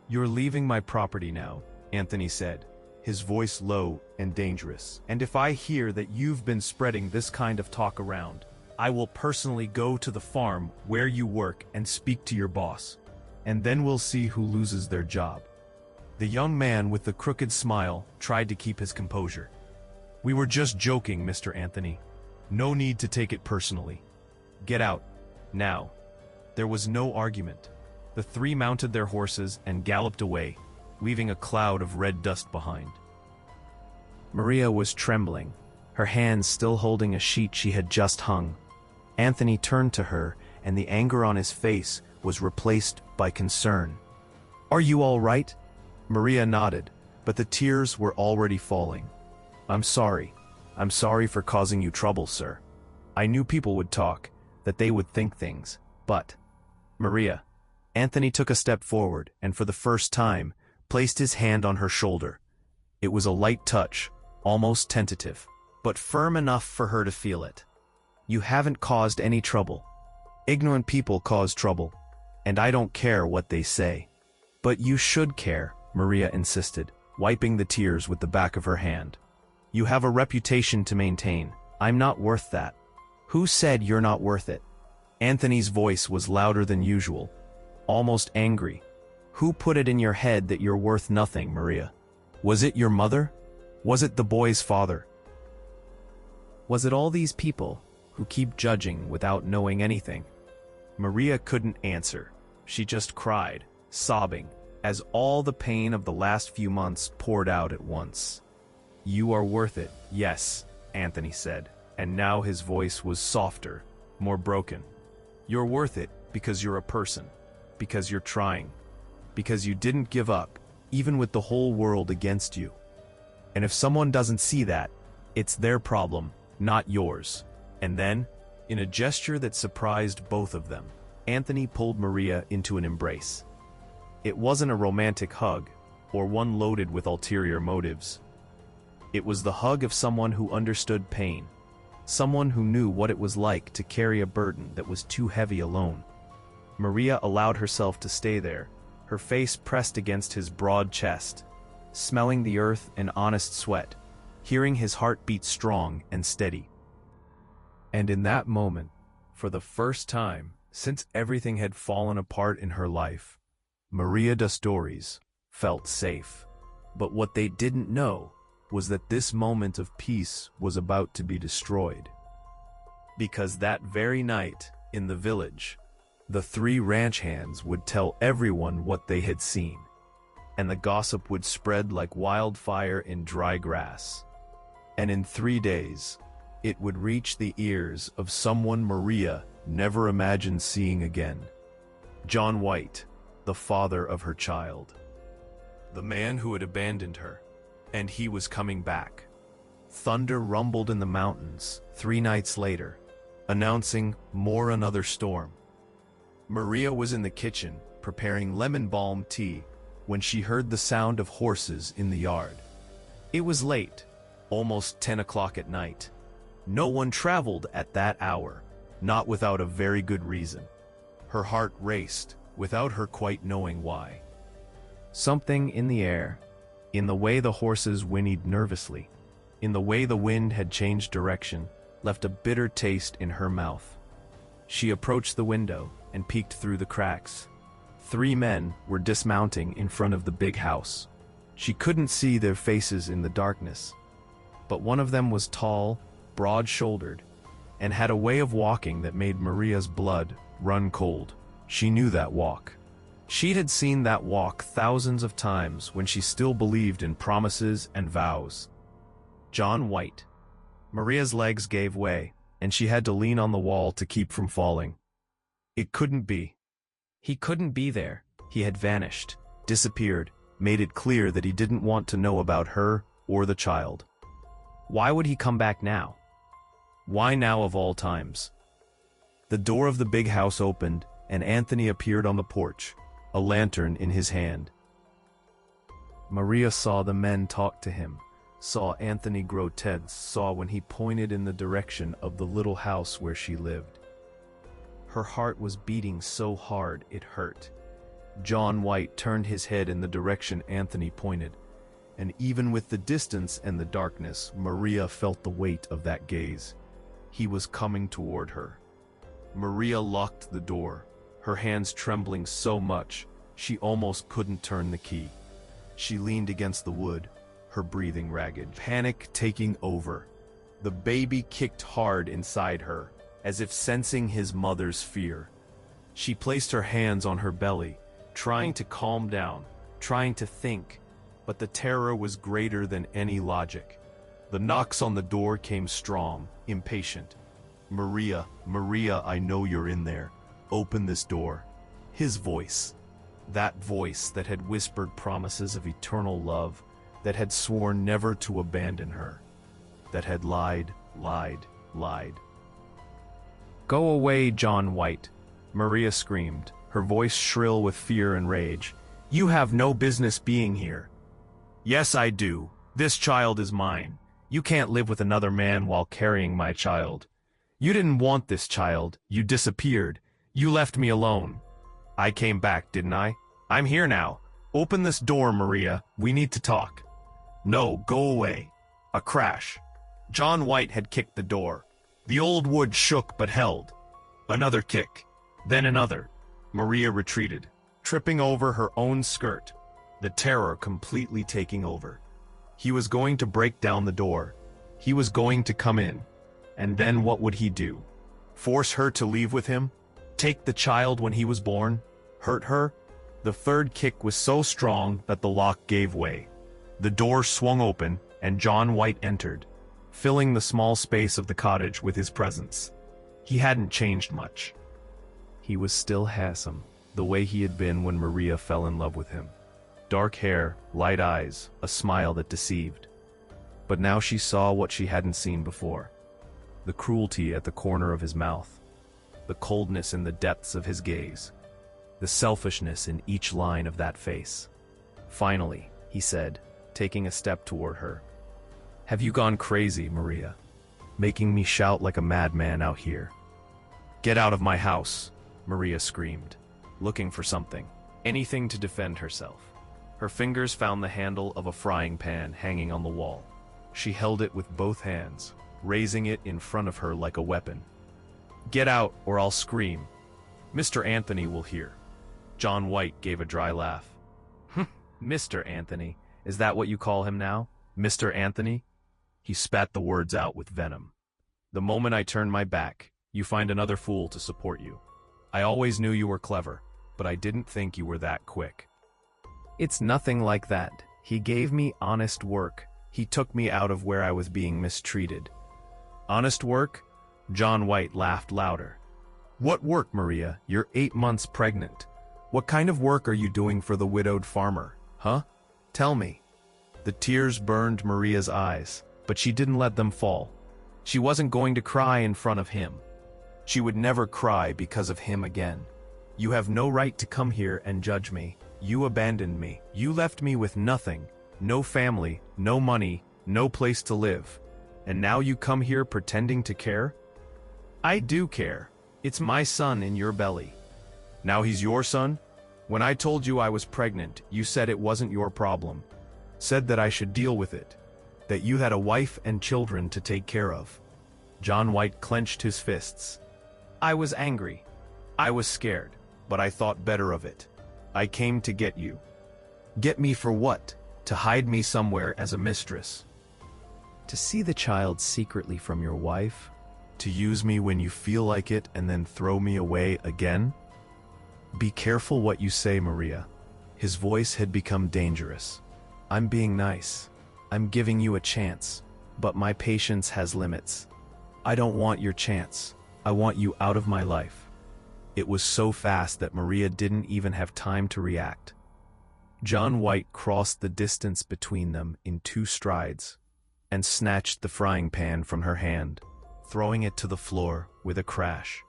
"You're leaving my property now," Anthony said, his voice low and dangerous. "And if I hear that you've been spreading this kind of talk around, I will personally go to the farm where you work and speak to your boss. And then we'll see who loses their job." The young man with the crooked smile tried to keep his composure. "We were just joking, Mr. Anthony. No need to take it personally. Get out, now." There was no argument. The 3 mounted their horses and galloped away, leaving a cloud of red dust behind. Maria was trembling, her hands still holding a sheet she had just hung. Anthony turned to her, and the anger on his face was replaced by concern. "Are you all right?" Maria nodded, but the tears were already falling. I'm sorry for causing you trouble, sir. I knew people would talk, that they would think things, but..." "Maria." Anthony took a step forward, and for the first time, placed his hand on her shoulder. It was a light touch, almost tentative, but firm enough for her to feel it. "You haven't caused any trouble. Ignorant people cause trouble, and I don't care what they say." "But you should care," Maria insisted, wiping the tears with the back of her hand. "You have a reputation to maintain. I'm not worth that." "Who said you're not worth it?" Anthony's voice was louder than usual, almost angry. "Who put it in your head that you're worth nothing, Maria? Was it your mother? Was it the boy's father? Was it all these people who keep judging without knowing anything?" Maria couldn't answer. She just cried, sobbing, as all the pain of the last few months poured out at once. "You are worth it, yes," Anthony said, and now his voice was softer, more broken. "You're worth it because you're a person, because you're trying, because you didn't give up, even with the whole world against you. And if someone doesn't see that, it's their problem, not yours." And then, in a gesture that surprised both of them, Anthony pulled Maria into an embrace. It wasn't a romantic hug, or one loaded with ulterior motives. It was the hug of someone who understood pain, someone who knew what it was like to carry a burden that was too heavy alone. Maria allowed herself to stay there, her face pressed against his broad chest, smelling the earth and honest sweat, hearing his heart beat strong and steady. And in that moment, for the first time since everything had fallen apart in her life, Maria Dastores felt safe. But what they didn't know was that this moment of peace was about to be destroyed. Because that very night, in the village, the 3 ranch hands would tell everyone what they had seen, and the gossip would spread like wildfire in dry grass. And in 3 days, it would reach the ears of someone Maria never imagined seeing again. John White, the father of her child. The man who had abandoned her, and he was coming back. Thunder rumbled in the mountains 3 nights later, announcing another storm. Maria was in the kitchen, preparing lemon balm tea, when she heard the sound of horses in the yard. It was late, almost 10 o'clock at night. No one traveled at that hour, not without a very good reason. Her heart raced, without her quite knowing why. Something in the air, in the way the horses whinnied nervously, in the way the wind had changed direction, left a bitter taste in her mouth. She approached the window and peeked through the cracks. 3 men were dismounting in front of the big house. She couldn't see their faces in the darkness, but one of them was tall, broad-shouldered, and had a way of walking that made Maria's blood run cold. She knew that walk. She had seen that walk thousands of times when she still believed in promises and vows. John White. Maria's legs gave way, and she had to lean on the wall to keep from falling. It couldn't be. He couldn't be there. He had vanished, disappeared, made it clear that he didn't want to know about her or the child. Why would he come back now? Why now of all times? The door of the big house opened, and Anthony appeared on the porch, a lantern in his hand. Maria saw the men talk to him, saw Anthony grow tense, saw when he pointed in the direction of the little house where she lived. Her heart was beating so hard it hurt. John White turned his head in the direction Anthony pointed, and even with the distance and the darkness, Maria felt the weight of that gaze. He was coming toward her. Maria locked the door, her hands trembling so much she almost couldn't turn the key. She leaned against the wood, her breathing ragged, panic taking over. The baby kicked hard inside her, as if sensing his mother's fear. She placed her hands on her belly, trying to calm down, trying to think, but the terror was greater than any logic. The knocks on the door came strong, impatient. "Maria, Maria, I know you're in there. Open this door." His voice. That voice that had whispered promises of eternal love, that had sworn never to abandon her, that had lied. "Go away, John White," Maria screamed, her voice shrill with fear and rage. "You have no business being here." "Yes, I do. This child is mine. You can't live with another man while carrying my child. You didn't want this child. You disappeared. You left me alone. I came back, didn't I? I'm here now. Open this door, Maria. We need to talk." "No, go away." A crash. John White had kicked the door. The old wood shook but held. Another kick. Then another. Maria retreated, tripping over her own skirt, the terror completely taking over. He was going to break down the door. He was going to come in. And then what would he do? Force her to leave with him? Take the child when he was born? Hurt her? The third kick was so strong that the lock gave way. The door swung open, and John White entered, filling the small space of the cottage with his presence. He hadn't changed much. He was still handsome, the way he had been when Maria fell in love with him. Dark hair, light eyes, a smile that deceived. But now she saw what she hadn't seen before. The cruelty at the corner of his mouth, the coldness in the depths of his gaze, the selfishness in each line of that face. "Finally," he said, taking a step toward her. "Have you gone crazy, Maria? Making me shout like a madman out here." "Get out of my house," Maria screamed, looking for something, anything to defend herself. Her fingers found the handle of a frying pan hanging on the wall. She held it with both hands, raising it in front of her like a weapon. "Get out, or I'll scream. Mr. Anthony will hear." John White gave a dry laugh. "Mr. Anthony? Is that what you call him now? Mr. Anthony?" He spat the words out with venom. "The moment I turn my back, you find another fool to support you. I always knew you were clever, but I didn't think you were that quick." "It's nothing like that. He gave me honest work. He took me out of where I was being mistreated." "Honest work?" John White laughed louder. "What work, Maria? You're 8 months pregnant. What kind of work are you doing for the widowed farmer, huh? Tell me. The tears burned Maria's eyes, but she didn't let them fall. She wasn't going to cry in front of him. She would never cry because of him again. You have no right to come here and judge me. You abandoned me. You left me with nothing. No family, no money, no place to live. And now you come here pretending to care? I do care. It's my son in your belly. Now he's your son? When I told you I was pregnant, you said it wasn't your problem. Said that I should deal with it. That you had a wife and children to take care of. John White clenched his fists. I was angry. I was scared, but I thought better of it. I came to get you. Get me for what? To hide me somewhere as a mistress. To see the child secretly from your wife? To use me when you feel like it and then throw me away again? Be careful what you say, Maria. His voice had become dangerous. I'm being nice. I'm giving you a chance, but my patience has limits. I don't want your chance. I want you out of my life. It was so fast that Maria didn't even have time to react. John White crossed the distance between them in 2 strides and snatched the frying pan from her hand, throwing it to the floor with a crash.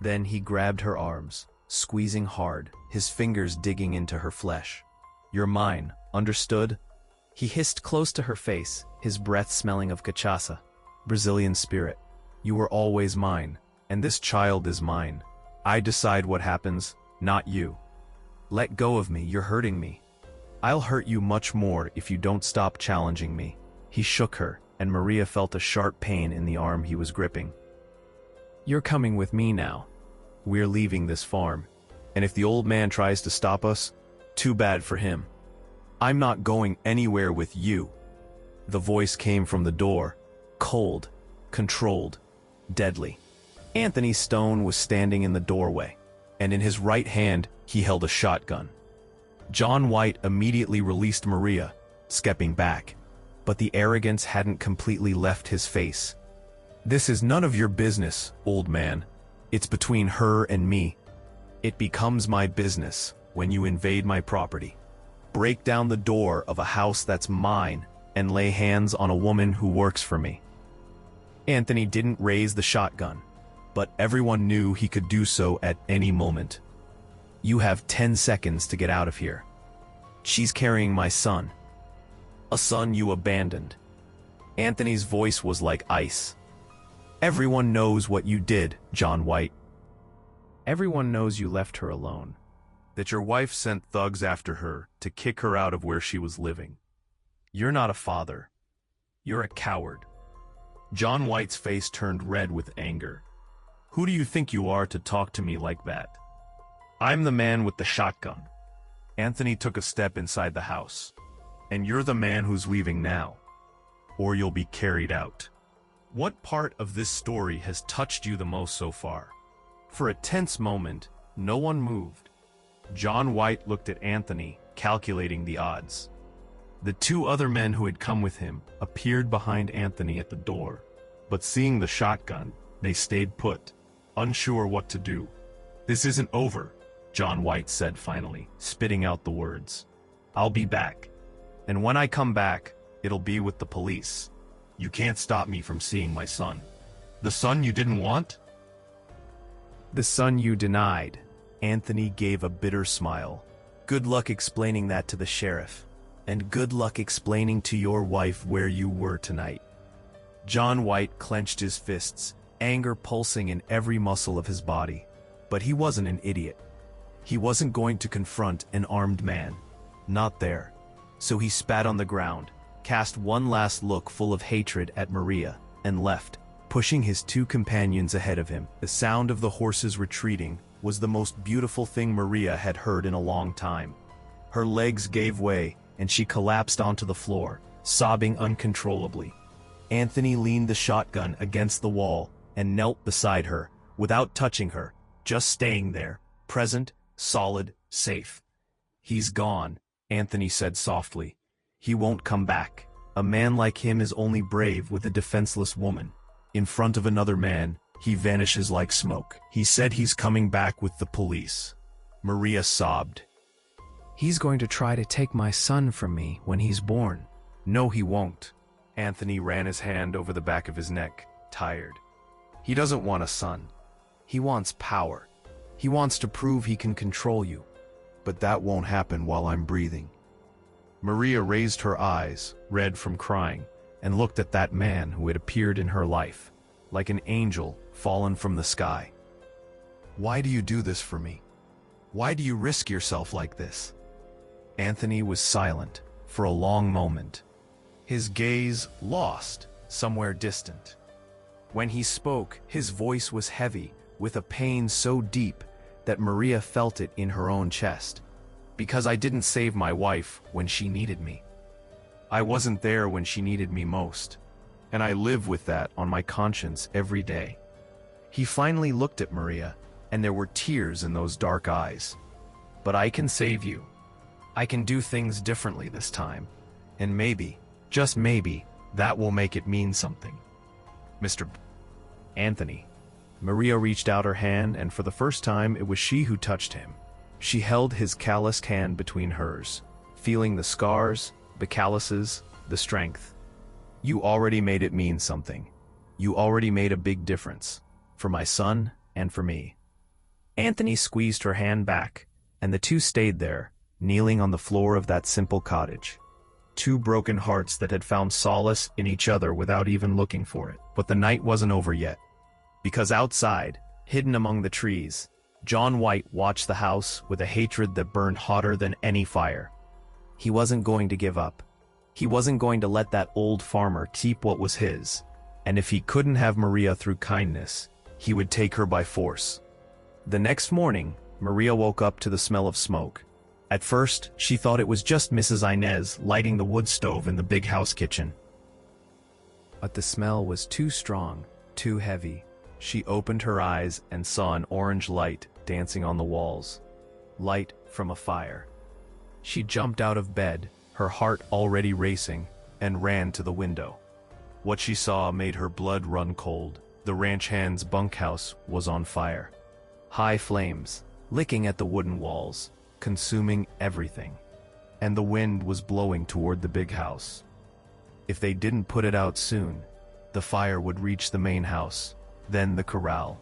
Then he grabbed her arms, squeezing hard, his fingers digging into her flesh. You're mine, understood? He hissed close to her face, his breath smelling of cachaça. Brazilian spirit. You were always mine, and this child is mine. I decide what happens, not you. Let go of me, you're hurting me. I'll hurt you much more if you don't stop challenging me. He shook her, and Maria felt a sharp pain in the arm he was gripping. You're coming with me now. We're leaving this farm, and if the old man tries to stop us, too bad for him. I'm not going anywhere with you. The voice came from the door, cold, controlled, deadly. Anthony Stone was standing in the doorway, and in his right hand he held a shotgun. John White immediately released Maria, stepping back, but the arrogance hadn't completely left his face. This is none of your business, old man. It's between her and me. It becomes my business when you invade my property. Break down the door of a house that's mine and lay hands on a woman who works for me. Anthony didn't raise the shotgun, but everyone knew he could do so at any moment. You have 10 seconds to get out of here. She's carrying my son. A son you abandoned. Anthony's voice was like ice. Everyone knows what you did, John White. Everyone knows you left her alone. That your wife sent thugs after her to kick her out of where she was living. You're not a father. You're a coward. John White's face turned red with anger. Who do you think you are to talk to me like that? I'm the man with the shotgun. Anthony took a step inside the house. And you're the man who's leaving now. Or you'll be carried out. What part of this story has touched you the most so far? For a tense moment, no one moved. John White looked at Anthony, calculating the odds. The 2 other men who had come with him appeared behind Anthony at the door, but seeing the shotgun, they stayed put, unsure what to do. This isn't over, John White said finally, spitting out the words. I'll be back. And when I come back, it'll be with the police. You can't stop me from seeing my son. The son you didn't want? The son you denied. Anthony gave a bitter smile. Good luck explaining that to the sheriff. And good luck explaining to your wife where you were tonight. John White clenched his fists, anger pulsing in every muscle of his body. But he wasn't an idiot. He wasn't going to confront an armed man. Not there. So he spat on the ground, cast one last look full of hatred at Maria, and left, pushing his 2 companions ahead of him. The sound of the horses retreating was the most beautiful thing Maria had heard in a long time. Her legs gave way, and she collapsed onto the floor, sobbing uncontrollably. Anthony leaned the shotgun against the wall and knelt beside her, without touching her, just staying there, present, solid, safe. He's gone, Anthony said softly. He won't come back. A man like him is only brave with a defenseless woman. In front of another man, he vanishes like smoke. He said he's coming back with the police. Maria sobbed. He's going to try to take my son from me when he's born. No, he won't. Anthony ran his hand over the back of his neck, tired. He doesn't want a son. He wants power. He wants to prove he can control you. But that won't happen while I'm breathing. Maria raised her eyes, red from crying, and looked at that man who had appeared in her life, like an angel fallen from the sky. Why do you do this for me? Why do you risk yourself like this? Anthony was silent for a long moment, his gaze lost somewhere distant. When he spoke, his voice was heavy, with a pain so deep that Maria felt it in her own chest. Because I didn't save my wife when she needed me. I wasn't there when she needed me most, and I live with that on my conscience every day. He finally looked at Maria, and there were tears in those dark eyes. But I can save you. I can do things differently this time, and maybe, just maybe, that will make it mean something. Mr. Anthony. Maria reached out her hand, and for the first time it was she who touched him. She held his calloused hand between hers, feeling the scars, the calluses, the strength. You already made it mean something. You already made a big difference, for my son and for me. Anthony squeezed her hand back, and the two stayed there, kneeling on the floor of that simple cottage. Two broken hearts that had found solace in each other without even looking for it. But the night wasn't over yet. Because outside, hidden among the trees, John White watched the house with a hatred that burned hotter than any fire. He wasn't going to give up. He wasn't going to let that old farmer keep what was his. And if he couldn't have Maria through kindness, he would take her by force. The next morning, Maria woke up to the smell of smoke. At first, she thought it was just Mrs. Inez lighting the wood stove in the big house kitchen. But the smell was too strong, too heavy. She opened her eyes and saw an orange light dancing on the walls. Light from a fire. She jumped out of bed, her heart already racing, and ran to the window. What she saw made her blood run cold. The ranch hand's bunkhouse was on fire. High flames, licking at the wooden walls, consuming everything. And the wind was blowing toward the big house. If they didn't put it out soon, the fire would reach the main house, then the corral,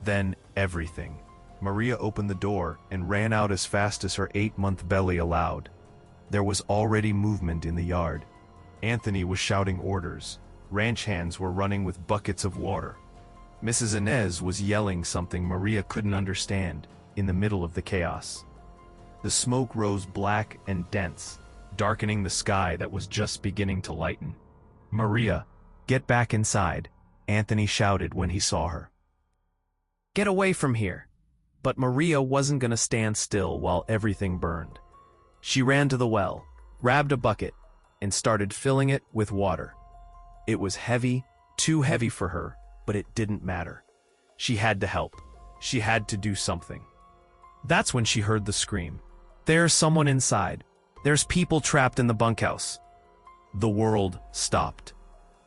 then everything. Maria opened the door and ran out as fast as her 8-month belly allowed. There was already movement in the yard. Anthony was shouting orders. Ranch hands were running with buckets of water. Mrs. Inez was yelling something Maria couldn't understand in the middle of the chaos. The smoke rose black and dense, darkening the sky that was just beginning to lighten. "Maria, get back inside," Anthony shouted when he saw her. "Get away from here." But Maria wasn't going to stand still while everything burned. She ran to the well, grabbed a bucket, and started filling it with water. It was heavy, too heavy for her, but it didn't matter. She had to help. She had to do something. That's when she heard the scream. "There's someone inside. There's people trapped in the bunkhouse." The world stopped.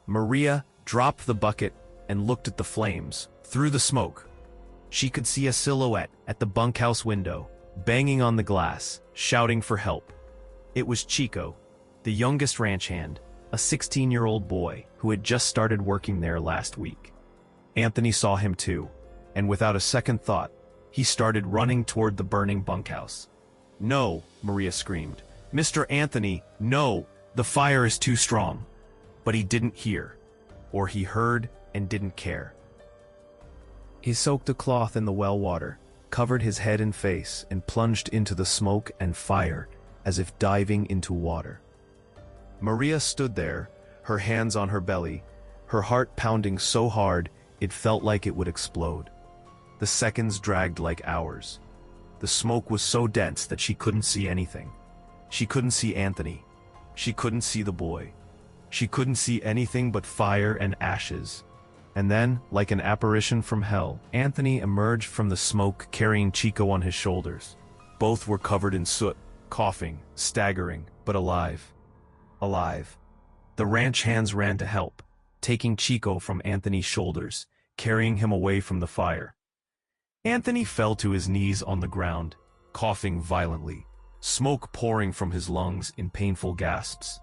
Maria dropped the bucket and looked at the flames, through the smoke. She could see a silhouette at the bunkhouse window, banging on the glass, shouting for help. It was Chico, the youngest ranch hand, a 16-year-old boy who had just started working there last week. Anthony saw him too, and without a second thought, he started running toward the burning bunkhouse. "No," Maria screamed. "Mr. Anthony, no! The fire is too strong." But he didn't hear, or he heard and didn't care. He soaked a cloth in the well water, covered his head and face, and plunged into the smoke and fire as if diving into water. Maria stood there, her hands on her belly, her heart pounding so hard it felt like it would explode. The seconds dragged like hours. The smoke was so dense that she couldn't see anything. She couldn't see Anthony. She couldn't see the boy. She couldn't see anything but fire and ashes. And then, like an apparition from hell, Anthony emerged from the smoke carrying Chico on his shoulders. Both were covered in soot, coughing, staggering, but alive. Alive. The ranch hands ran to help, taking Chico from Anthony's shoulders, carrying him away from the fire. Anthony fell to his knees on the ground, coughing violently, smoke pouring from his lungs in painful gasps.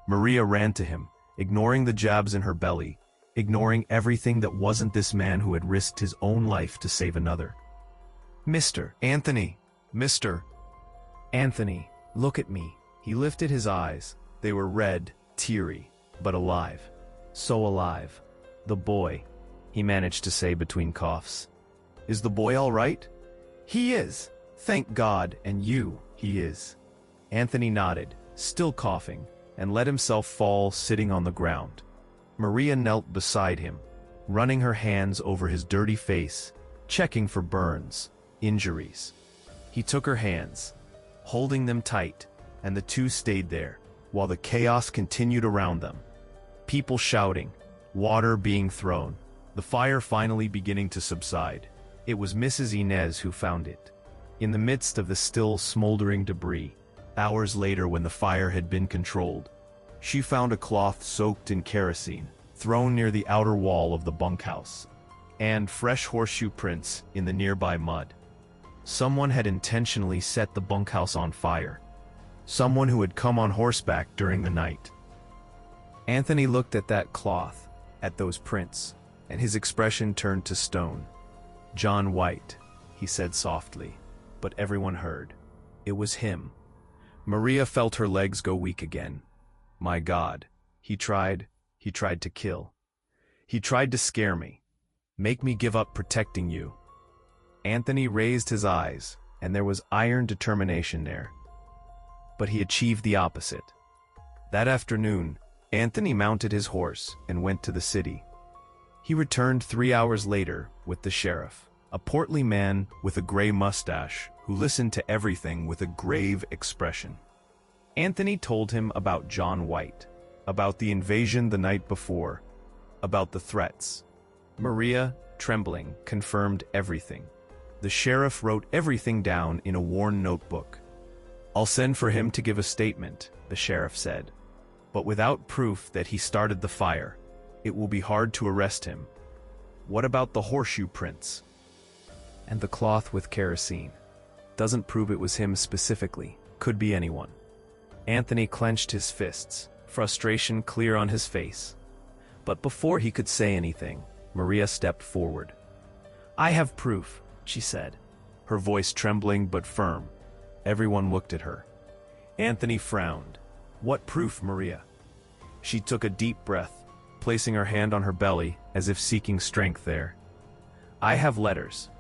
Maria ran to him, ignoring the jabs in her belly, ignoring everything that wasn't this man who had risked his own life to save another. Mr. Anthony! Mr. Anthony, look at me. He lifted his eyes. They were red, teary, but alive. So alive. The boy, he managed to say between coughs. Is the boy all right? He is. Thank God, and you, he is. Anthony nodded, still coughing, and let himself fall sitting on the ground. Maria knelt beside him, running her hands over his dirty face, checking for burns, injuries. He took her hands, holding them tight, and the two stayed there, while the chaos continued around them. People shouting, water being thrown, the fire finally beginning to subside. It was Mrs. Inez who found it. In the midst of the still smoldering debris, hours later when the fire had been controlled, she found a cloth soaked in kerosene, thrown near the outer wall of the bunkhouse, and fresh horseshoe prints in the nearby mud. Someone had intentionally set the bunkhouse on fire. Someone who had come on horseback during the night. Anthony looked at that cloth, at those prints, and his expression turned to stone. "John White," he said softly, but everyone heard. It was him. Maria felt her legs go weak again. My God, he tried to kill. He tried to scare me. Make me give up protecting you. Anthony raised his eyes, and there was iron determination there. But he achieved the opposite. That afternoon, Anthony mounted his horse and went to the city. He returned 3 hours later with the sheriff, a portly man with a gray mustache who listened to everything with a grave expression. Anthony told him about John White, about the invasion the night before, about the threats. Maria, trembling, confirmed everything. The sheriff wrote everything down in a worn notebook. "I'll send for him to give a statement," the sheriff said. "But without proof that he started the fire, it will be hard to arrest him. What about the horseshoe prints? And the cloth with kerosene? Doesn't prove it was him specifically. Could be anyone." Anthony clenched his fists, frustration clear on his face. But before he could say anything, Maria stepped forward. "I have proof," she said, her voice trembling but firm. Everyone looked at her. Anthony frowned. "What proof, Maria?" She took a deep breath, placing her hand on her belly as if seeking strength there. "I have letters.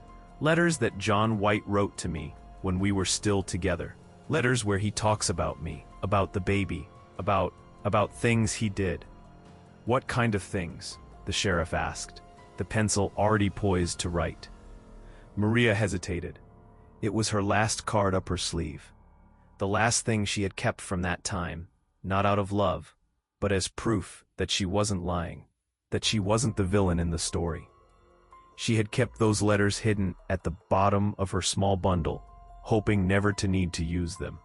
Letters that John White wrote to me when we were still together. Letters where he talks about me, about the baby, about things he did." "What kind of things?" the sheriff asked, the pencil already poised to write. Maria hesitated. It was her last card up her sleeve. The last thing she had kept from that time, not out of love, but as proof that she wasn't lying, that she wasn't the villain in the story. She had kept those letters hidden at the bottom of her small bundle, hoping never to need to use them.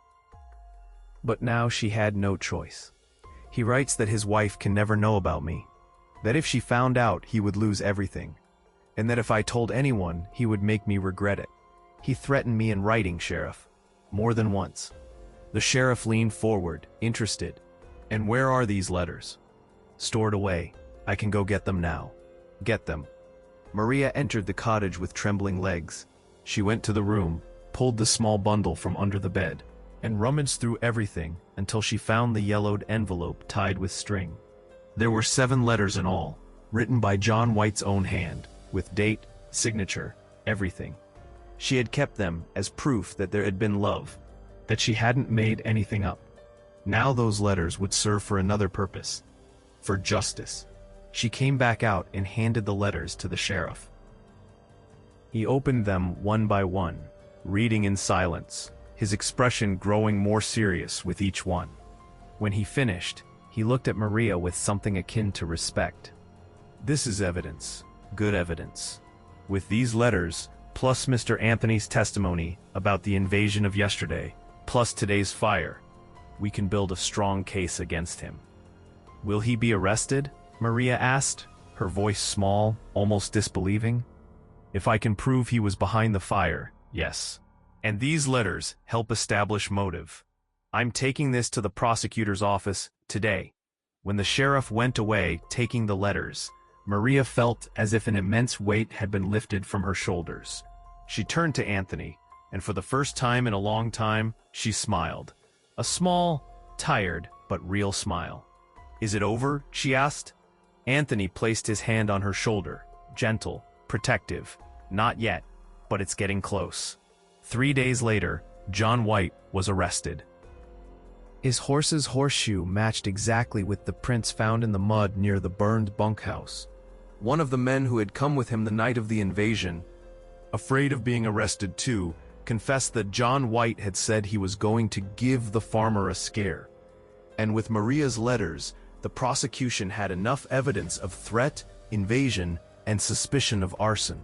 But now she had no choice. He writes that his wife can never know about me, that if she found out he would lose everything, and that if I told anyone he would make me regret it. He threatened me in writing, Sheriff, more than once. The sheriff leaned forward, interested. "And where are these letters?" "Stored away. I can go get them now." "Get them." Maria entered the cottage with trembling legs. She went to the room, pulled the small bundle from under the bed, and rummaged through everything until she found the yellowed envelope tied with string. There were 7 letters in all, written by John White's own hand, with date, signature, everything. She had kept them as proof that there had been love, that she hadn't made anything up. Now those letters would serve for another purpose, for justice. She came back out and handed the letters to the sheriff. He opened them one by one, reading in silence, his expression growing more serious with each one. When he finished, he looked at Maria with something akin to respect. "This is evidence, good evidence. With these letters, plus Mr. Anthony's testimony about the invasion of yesterday, plus today's fire, we can build a strong case against him." "Will he be arrested?" Maria asked, her voice small, almost disbelieving. "If I can prove he was behind the fire, yes. And these letters help establish motive. I'm taking this to the prosecutor's office today. When the sheriff went away, taking the letters, Maria felt as if an immense weight had been lifted from her shoulders. She turned to Anthony, and for the first time in a long time, she smiled. A small, tired, but real smile. "Is it over?" she asked. Anthony placed his hand on her shoulder, gentle, protective. "Not yet, but it's getting close." 3 days later, John White was arrested. His horse's horseshoe matched exactly with the prints found in the mud near the burned bunkhouse. One of the men who had come with him the night of the invasion, Afraid of being arrested too, confessed that John White had said he was going to give the farmer a scare. And with Maria's letters, the prosecution had enough evidence of threat, invasion, and suspicion of arson.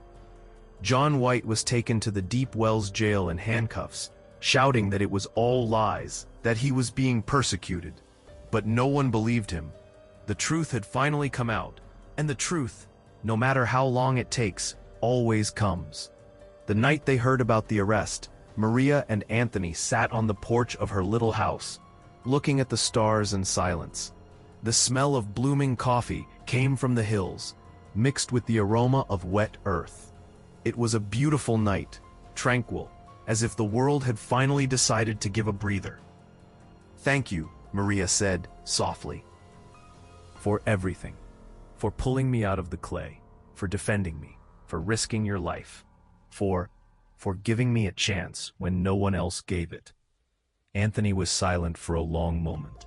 John White was taken to the Deep Wells jail in handcuffs, shouting that it was all lies, that he was being persecuted. But no one believed him. The truth had finally come out, and the truth, no matter how long it takes, always comes. The night they heard about the arrest, Maria and Anthony sat on the porch of her little house, looking at the stars in silence. The smell of blooming coffee came from the hills, mixed with the aroma of wet earth. It was a beautiful night, tranquil, as if the world had finally decided to give a breather. "Thank you," Maria said, softly. "For everything. For pulling me out of the clay. For defending me. For risking your life. For giving me a chance when no one else gave it." Anthony was silent for a long moment,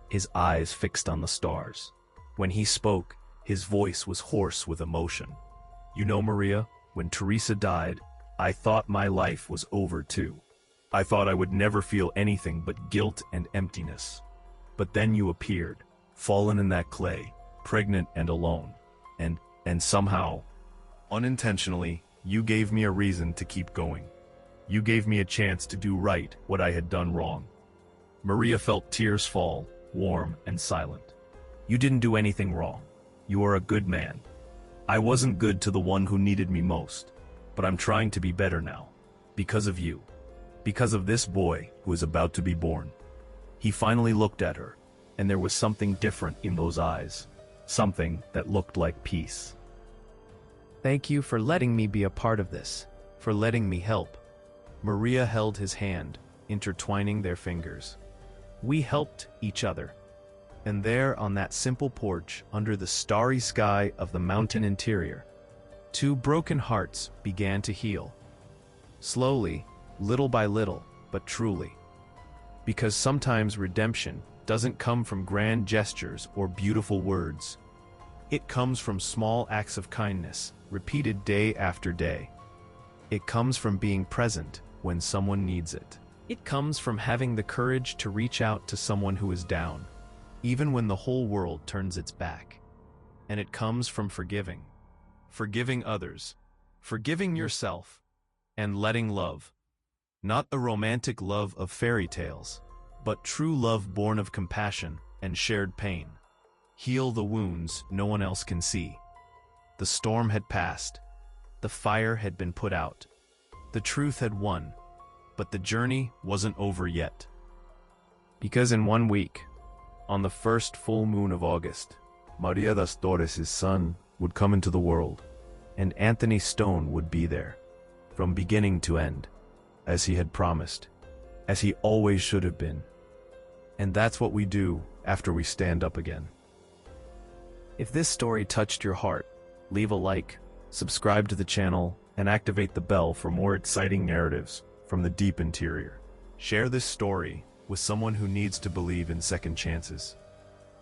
his eyes fixed on the stars. When he spoke, his voice was hoarse with emotion. "You know, Maria, when Teresa died, I thought my life was over too. I thought I would never feel anything but guilt and emptiness. But then you appeared, fallen in that clay, pregnant and alone. And somehow, unintentionally, you gave me a reason to keep going. You gave me a chance to do right what I had done wrong." Maria felt tears fall, warm and silent. "You didn't do anything wrong. You are a good man. I wasn't good to the one who needed me most, but I'm trying to be better now. Because of you. Because of this boy who is about to be born." He finally looked at her, and there was something different in those eyes. Something that looked like peace. "Thank you for letting me be a part of this, for letting me help." Maria held his hand, intertwining their fingers. "We helped each other." And there on that simple porch, under the starry sky of the mountain interior, two broken hearts began to heal. Slowly, little by little, but truly. Because sometimes redemption doesn't come from grand gestures or beautiful words. It comes from small acts of kindness, repeated day after day. It comes from being present when someone needs it. It comes from having the courage to reach out to someone who is down, even when the whole world turns its back. And it comes from forgiving. Forgiving others. Forgiving yourself. And letting love. Not the romantic love of fairy tales, but true love born of compassion and shared pain. Heal the wounds no one else can see. The storm had passed. The fire had been put out. The truth had won. But the journey wasn't over yet. Because in 1 week, on the first full moon of August, Maria das Torres' son would come into the world, and Anthony Stone would be there, from beginning to end, as he had promised, as he always should have been. And that's what we do after we stand up again. If this story touched your heart, leave a like, subscribe to the channel, and activate the bell for more exciting narratives from the deep interior. Share this story with someone who needs to believe in second chances.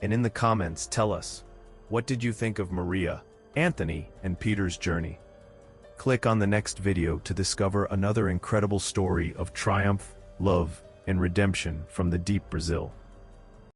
And in the comments, tell us, what did you think of Maria, Anthony, and Peter's journey? Click on the next video to discover another incredible story of triumph, love, and redemption from the deep Brazil.